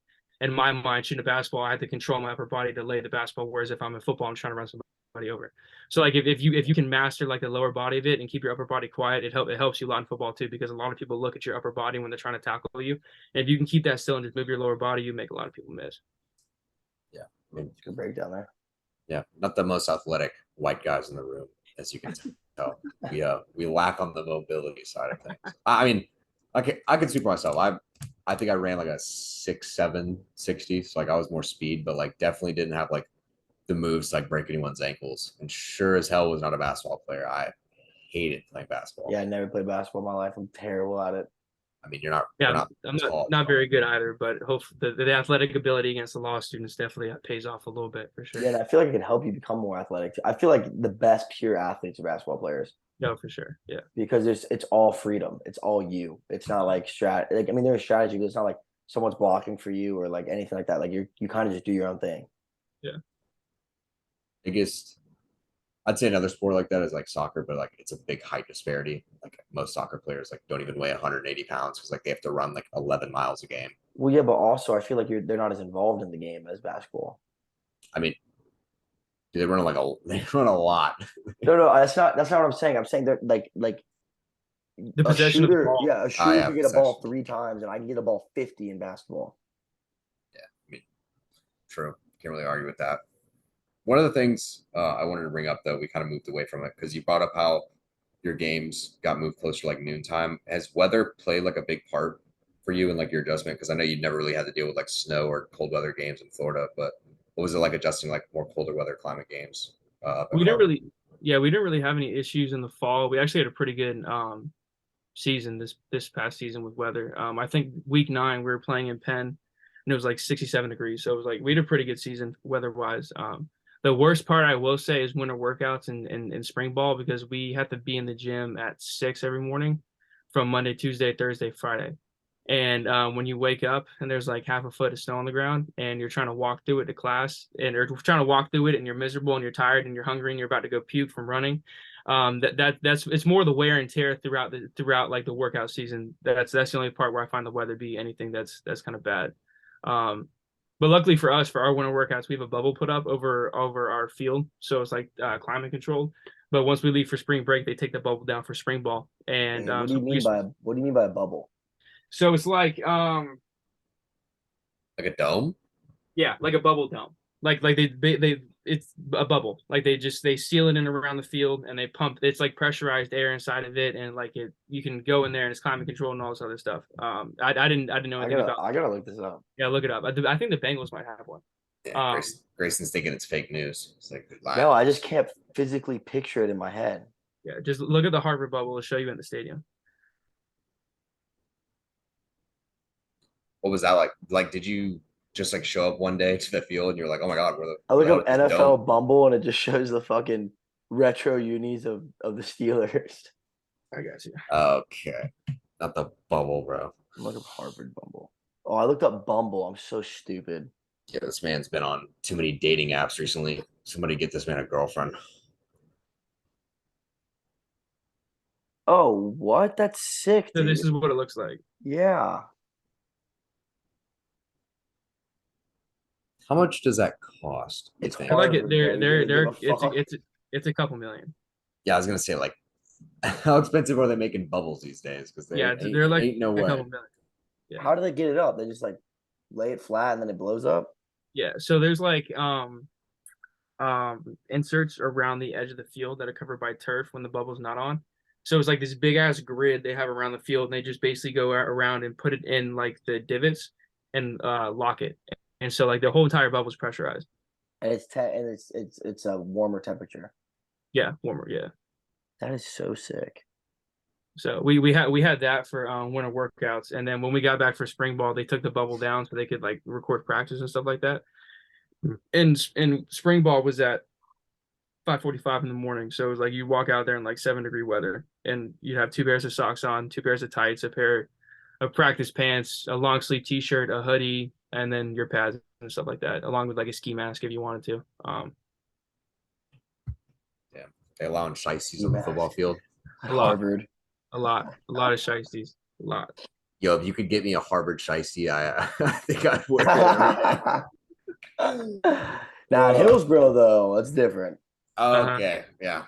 in my mind, shooting a basketball, I have to control my upper body to lay the basketball. Whereas if I'm in football, I'm trying to run somebody over. So like if you can master like the lower body of it and keep your upper body quiet, it helps you a lot in football too because a lot of people look at your upper body when they're trying to tackle you. And if you can keep that still and just move your lower body, you make a lot of people miss. yeah, I mean, Good breakdown there. yeah, not the most athletic white guys in the room, as you can tell. We lack on the mobility side of things. I mean, I can speak for myself. I think I ran like a 6'7", 60. So like I was more speed, but like definitely didn't have like the moves to like break anyone's ankles. And sure as hell was not a basketball player. I hated playing basketball. Yeah, I never played basketball in my life. I'm terrible at it. I mean, you're Yeah, not I'm tall. not very good either, but hopefully the athletic ability against the law students definitely pays off a little bit for sure. Yeah, and I feel like it can help you become more athletic. I feel like the best pure athletes are basketball players No, for sure. Yeah. because it's all freedom. It's all you. It's not like like I mean there's strategy, but it's not like someone's blocking for you or like anything like that. Like you kind of just do your own thing. Yeah. Biggest, I'd say another sport like that is like soccer, but like it's a big height disparity. Like most soccer players like don't even weigh 180 pounds because like they have to run like 11 miles a game. Well, yeah, but also I feel like they're not as involved in the game as basketball. I mean, they run they run a lot. No, that's not what I'm saying. I'm saying they're like The possession of the ball. yeah, a shooter yeah, can get a ball possession. 3 times, and I can get a ball 50 in basketball. Yeah, I mean, true. Can't really argue with that. One of the things I wanted to bring up, though, we kind of moved away from it because you brought up how your games got moved closer to like noontime. Has weather played like a big part for you in like your adjustment? Because I know you never really had to deal with like snow or cold weather games in Florida, but what was it like adjusting like more colder weather climate games up in We didn't Harvard? really, yeah, we didn't really have any issues in the fall. We actually had a pretty good season this past season with weather. I think week 9 we were playing in Penn and it was like 67 degrees. So it was like we had a pretty good season weather wise. The worst part I will say is winter workouts and spring ball because we have to be in the gym at 6 every morning from Monday, Tuesday, Thursday, Friday. And when you wake up and there's like half a foot of snow on the ground and you're trying to walk through it to class and or trying to walk through it and you're miserable and you're tired and you're hungry and you're about to go puke from running, that's it's more the wear and tear throughout like the workout season. That's the only part where I find the weather be anything that's kind of bad. But luckily for us, for our winter workouts, we have a bubble put up over our field, so it's like climate controlled. But once we leave for spring break, they take the bubble down for spring ball, and Wait, what do so you mean by a bubble? so it's like Like a dome? yeah, like a bubble dome. Like they it's a bubble. Like they seal it in around the field and they pump. It's like pressurized air inside of it, and like it you can go in there and it's climate control and all this other stuff. I didn't know anything about. I gotta look this up. Yeah, look it up. I think the Bengals might have one. Yeah, Um, Grayson's thinking it's fake news. It's like No, I just can't physically picture it in my head. yeah, just look at the Harvard bubble. It'll show you in the stadium. what was that like? Like, did you just like show up one day to the field and you're like, oh my god, I look we're up this NFL dome? Bumble and it just shows the fucking retro unis of the Steelers. I got you. Okay, not the bubble, bro. Look up Harvard Bumble. Oh, I looked up Bumble. I'm so stupid. Yeah, this man's been on too many dating apps recently. Somebody get this man a girlfriend. Oh, what? That's sick, So dude. this is what it looks like. Yeah. How much does that cost? You It's think? I like it. Harvard, bro. You think they give a fuck? It's a couple million. Yeah, I was gonna say like, how expensive are they making bubbles these days? Because they Yeah, ain't, they're like ain't no a way. couple million. Yeah. How do they get it up? They just like lay it flat and then it blows up? Yeah. So there's like inserts around the edge of the field that are covered by turf when the bubble's not on. So it's like this big ass grid they have around the field, and they just basically go around and put it in like the divots and lock it. And so like the whole entire bubble is pressurized. And it's a warmer temperature. Yeah, warmer. Yeah. That is so sick. So we had that for winter workouts, and then when we got back for spring ball, they took the bubble down so they could like record practice and stuff like that. And spring ball was at 5:45 in the morning, so it was like you walk out there in like 7-degree weather, and you'd have 2 pairs of socks on, 2 pairs of tights, a pair of practice pants, a long sleeve T-shirt, a hoodie, and then your pads and stuff like that, along with like a ski mask if you wanted to. Yeah, they allowing shiesties on the football field. A lot. Harvard. A lot of shiesties, a lot. Yo, if you could get me a Harvard shiesty, I think I'd wear it every day. Now, Hillsborough though, that's different. Okay, yeah.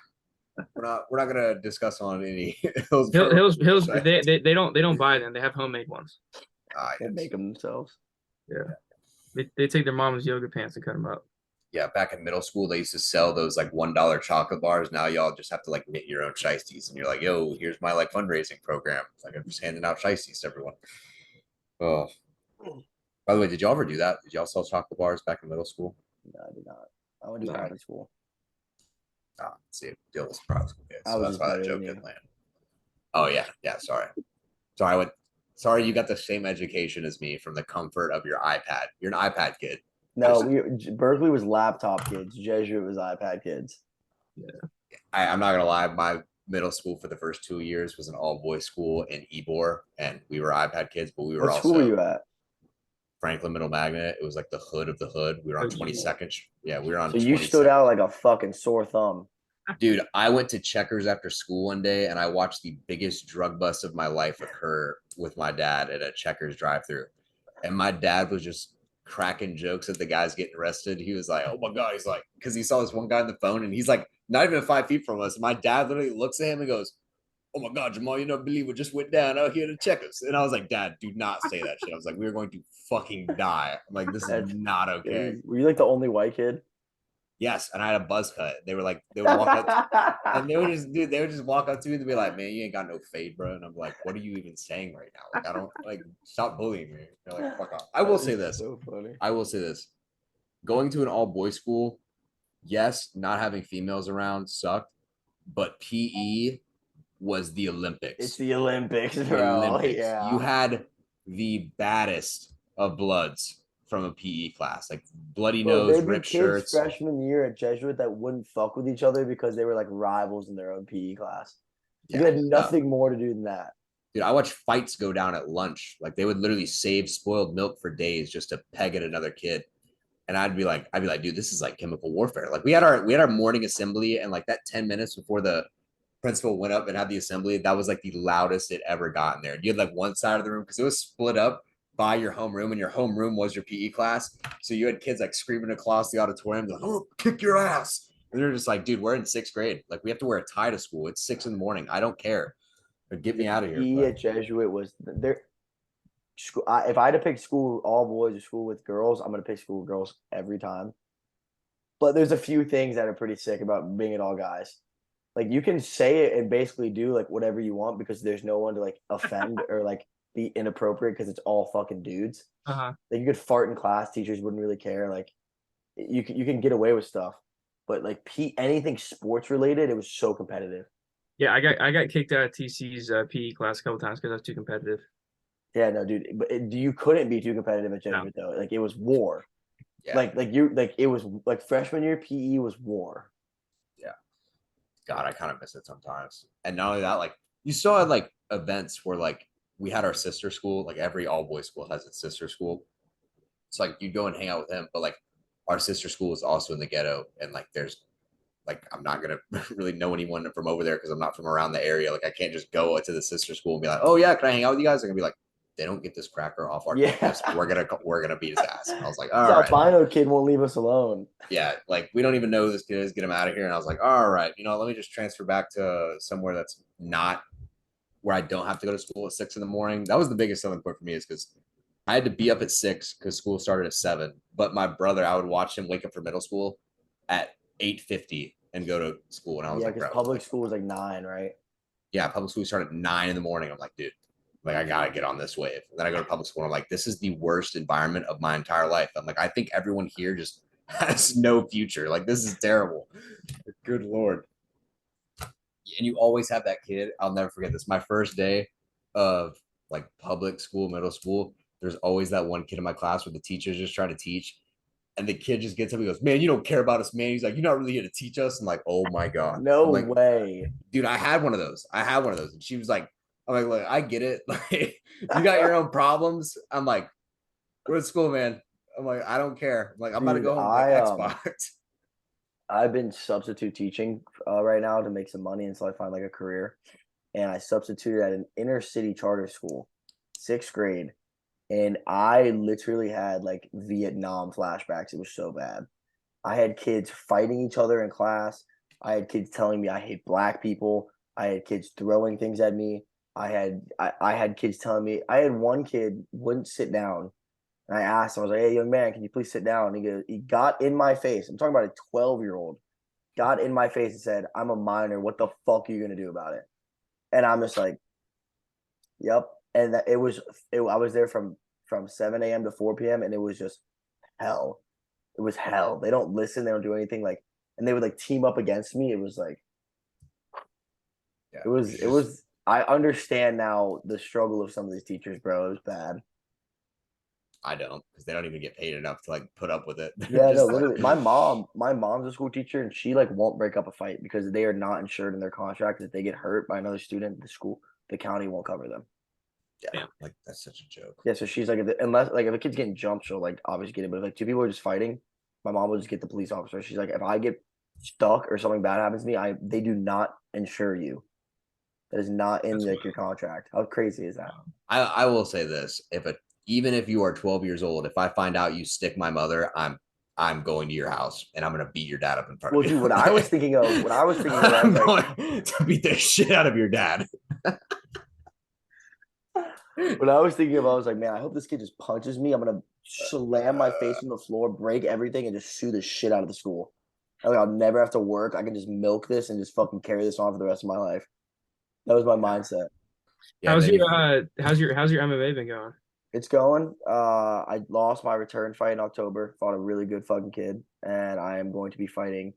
We're not gonna discuss on any Hills they don't buy them. They have homemade ones. They make them themselves. Yeah. They take their mom's yoga pants and cut them up. Yeah, back in middle school, they used to sell those like $1 chocolate bars. Now y'all just have to like knit your own shiesties, and you're like, "Yo, here's my like fundraising program." It's like I'm just handing out shiesties to everyone. Oh, by the way, did y'all ever do that? Did y'all sell chocolate bars back in middle school? No, I did not. I went to private school. Ah, see, deal with private school kids. I So was that's just why that better joke than you. didn't land. Oh yeah, yeah. Sorry. Sorry, you got the same education as me from the comfort of your iPad. You're an iPad kid. No, Berkeley was laptop kids. Jesuit was iPad kids. Yeah. I'm not gonna lie, my middle school for the first 2 years was an all boys school in Ybor, and we were iPad kids, but we were What also school were you at? Franklin Middle Magnet. It was like the hood of the hood. We were on 22nd. Yeah, we were on. So you stood 22nd. out like a fucking sore thumb. Dude, I went to Checkers after school one day, and I watched the biggest drug bust of my life occur with my dad at a Checkers drive-through, and my dad was just cracking jokes at the guys getting arrested. He was like, "Oh my god!" He's like, because he saw this one guy on the phone, and he's like, not even 5 feet from us. My dad literally looks at him and goes, "Oh my god, Jamal, you don't believe what just went down out here to Checkers." And I was like, "Dad, do not say that shit." I was like, "We are going to fucking die." I'm like, "This is not okay." Were you like the only white kid? Yes, and I had a buzz cut. They were like, they would walk up and they would just walk up to me and be like, "Man, you ain't got no fade, bro." And I'm like, "What are you even saying right now? Like, I don't like stop bullying me." They're like, "Fuck off." I will That say is this. so funny. I will say this. Going to an all boys school, yes, not having females around sucked, but PE was the Olympics. It's the Olympics, The bro. Olympics. Yeah. You had the baddest of bloods from a PE class, like bloody Bro, nose, there'd be ripped kids shirts. freshman year at Jesuit that wouldn't fuck with each other because they were like rivals in their own PE class. You Yeah, had nothing more to do than that. dude, I watched fights go down at lunch. Like they would literally save spoiled milk for days just to peg at another kid. And I'd be like, dude, this is like chemical warfare. Like we had our morning assembly, and like that 10 minutes before the principal went up and had the assembly, that was like the loudest it ever got in there. You had like one side of the room because it was split up by your homeroom, and your homeroom was your PE class. So you had kids like screaming across the auditorium, like, "Oh, kick your ass!" And they're just like, "Dude, we're in sixth grade. Like we have to wear a tie to school. It's 6 in the morning. I don't care. But get me out of here." PE at Jesuit was there. If I had to pick school all boys or school with girls, I'm gonna pick school with girls every time. But there's a few things that are pretty sick about being at all guys. Like you can say it and basically do like whatever you want because there's no one to like offend or like be inappropriate because it's all fucking dudes. Uh-huh. Like you could fart in class, teachers wouldn't really care. Like you can get away with stuff, but like anything sports related, it was so competitive. Yeah, I got kicked out of TC's PE class a couple times because I was too competitive. Yeah, no, dude, but you couldn't be too competitive at No. Jesuit though. Like it was war. Yeah. Like it was like freshman year PE was war. Yeah. God, I kind of miss it sometimes. And not only that, like you still had like events where like we had our sister school, like every all boys school has its sister school. It's like you'd go and hang out with them, but like our sister school is also in the ghetto, and like there's like I'm not gonna really know anyone from over there because I'm not from around the area. Like I can't just go to the sister school and be like, "Oh yeah, can I hang out with you guys?" They're gonna be like, "They don't get this cracker off our campus. Yeah. We're gonna beat his ass." And I was like, This "All right." albino kid won't leave us alone. Yeah, like we don't even know who this kid is. Get him out of here. And I was like, all right, let me just transfer back to somewhere that's not where I don't have to go to school at 6 in the morning. That was the biggest selling point for me, is because I had to be up at 6 because school started at 7. But my brother, I would watch him wake up for middle school at 8:50 and go to school. And I was Yeah, like, because bro, public like, school was like 9, right? yeah, public school started at 9 in the morning. I'm like, dude, like I gotta get on this wave. And then I go to public school and I'm like, this is the worst environment of my entire life. I'm like, I think everyone here just has no future. Like this is terrible. Good Lord. And you always have that kid. I'll never forget this. My first day of like public school, middle school, there's always that one kid in my class where the teacher's just trying to teach. And the kid just gets up and goes, "Man, you don't care about us, man." He's like, "You're not really here to teach us." I'm like, "Oh my God." No I'm like, way. dude, I had one of those. And she was like, I'm like, look, I get it. Like, you got your own problems. I'm like, we're at school, man. I'm like, I don't care. I'm like, I'm about to Dude, go home and play Xbox. I've been substitute teaching right now to make some money until I find like a career. And I substituted at an inner city charter school, 6th grade. And I literally had like Vietnam flashbacks. It was so bad. I had kids fighting each other in class. I had kids telling me I hate black people. I had kids throwing things at me. I had kids telling me I had one kid wouldn't sit down. And I asked him, I was like, "Hey, young man, can you please sit down?" And he got in my face. I'm talking about a 12-year-old, got in my face and said, "I'm a minor. What the fuck are you gonna do about it?" And I'm just like, "Yep." And I was there from 7 a.m. to 4 p.m. and it was just hell. It was hell. They don't listen. They don't do anything. Like, and they would like team up against me. It was like, Yeah, it was. I understand now the struggle of some of these teachers, bro. It was bad. I don't, because they don't even get paid enough to like put up with it. Yeah, no, Just literally. like, My mom's a school teacher, and she like won't break up a fight because they are not insured in their contract. If they get hurt by another student, the county won't cover them. yeah, like that's such a joke. Yeah, so she's like, unless like if a kid's getting jumped, she'll like obviously get it. But if like two people are just fighting, my mom will just get the police officer. She's like, if I get stuck or something bad happens to me, they do not insure you. That is not in like your contract. How crazy is that? I will say this: even if you are 12 years old, if I find out you stick my mother, I'm going to your house and I'm gonna beat your dad up in front Well, of you. dude, what I was thinking of, I was I'm like, going to beat the shit out of your dad. what I was thinking of, I was like, man, I hope this kid just punches me. I'm gonna slam my face on the floor, break everything, and just sue the shit out of the school. Like, I'll never have to work. I can just milk this and just fucking carry this on for the rest of my life. That was my mindset. Yeah, and then How's your MMA been going? It's going. I lost my return fight in October. Fought a really good fucking kid, and I am going to be fighting.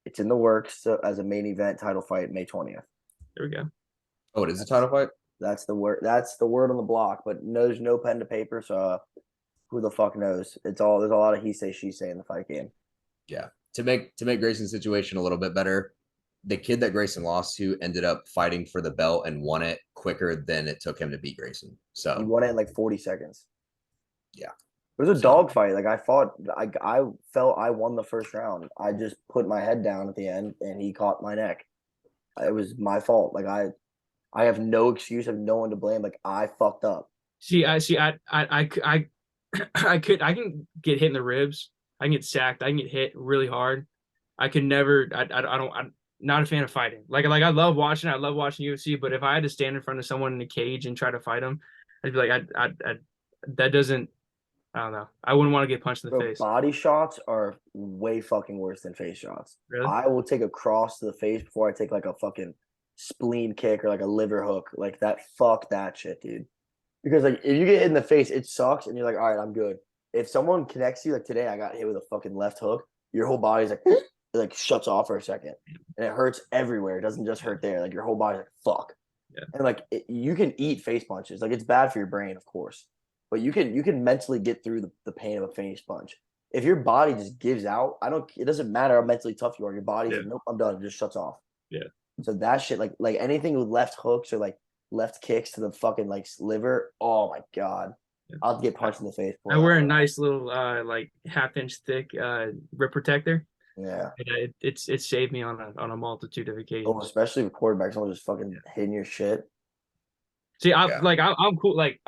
It's in the works as a main event title fight May 20th. There we go. oh, it is a title fight. That's the word. That's the word on the block. But there's no pen to paper, so who the fuck knows? It's all there's a lot of he say she say in the fight game. Yeah, to make Grayson's situation a little bit better, the kid that Grayson lost to ended up fighting for the belt and won it quicker than it took him to beat Grayson. He So won it in like 40 seconds. yeah, It was a So- dog fight. Like I fought. I felt I won the first round. I just put my head down at the end, and he caught my neck. It was my fault. Like I have no excuse. I have no one to blame. Like I fucked up. I can get hit in the ribs. I can get sacked. I can get hit really hard. I could never. I'm not a fan of fighting. Like I love watching. I love watching UFC. But if I had to stand in front of someone in a cage and try to fight them, I'd be like, that doesn't. I don't know. I wouldn't want to get punched in the Bro, face. body shots are way fucking worse than face shots. Really? I will take a cross to the face before I take like a fucking spleen kick or like a liver hook. Like that. Fuck that shit, dude. Because like if you get hit in the face, it sucks, and you're like, all right, I'm good. If someone connects you, like today, I got hit with a fucking left hook. Your whole body's like, it like shuts off for a second, and it hurts everywhere. It doesn't just hurt there. Like your whole body's like, fuck. Yeah. And like you can eat face punches. Like it's bad for your brain, of course, but you can mentally get through the pain of a face punch. If your body just gives out, it doesn't matter how mentally tough you are. Your body's like, nope, I'm done. It just shuts off. Yeah. So that shit, like anything with left hooks or like left kicks to the fucking like liver. Oh my god, I'll get punched in the face. I wear a nice little like half-inch thick rib protector. Yeah. It saved me on a multitude of Oh, occasions. especially with quarterbacks, someone just fucking hitting your shit. See, I'm cool. Like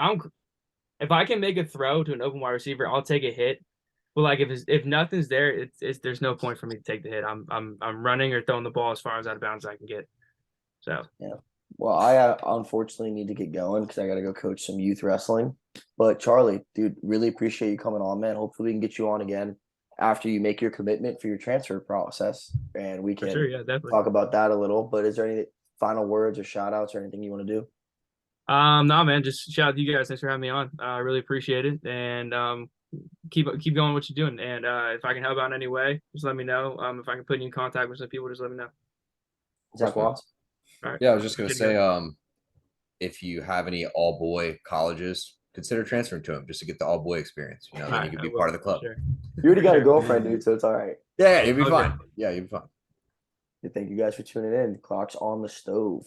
if I can make a throw to an open wide receiver, I'll take a hit. But like if nothing's there, it's there's no point for me to take the hit. I'm running or throwing the ball as far as out of bounds as I can get. So yeah. Well, I unfortunately need to get going because I got to go coach some youth wrestling. But Charlie, dude, really appreciate you coming on, man. Hopefully, we can get you on again after you make your commitment for your transfer process, and we can definitely talk about that a little. But is there any final words or shout outs or anything you want to do? No, man, just shout out to you guys. Thanks for having me on. I really appreciate it, and keep going what you're doing. And if I can help out in any way, just let me know. If I can put you in contact with some people, just let me know. Zach Watts. All right. Yeah, I was just gonna say, if you have any all boy colleges, consider transferring to them just to get the all boy experience. You know, then you can be part of the club. Sure. You already got a girlfriend, dude, so it's all right. Yeah, you'll be Okay. fine. Yeah, you'll be fine. Thank you guys for tuning in. Clock's on the stove.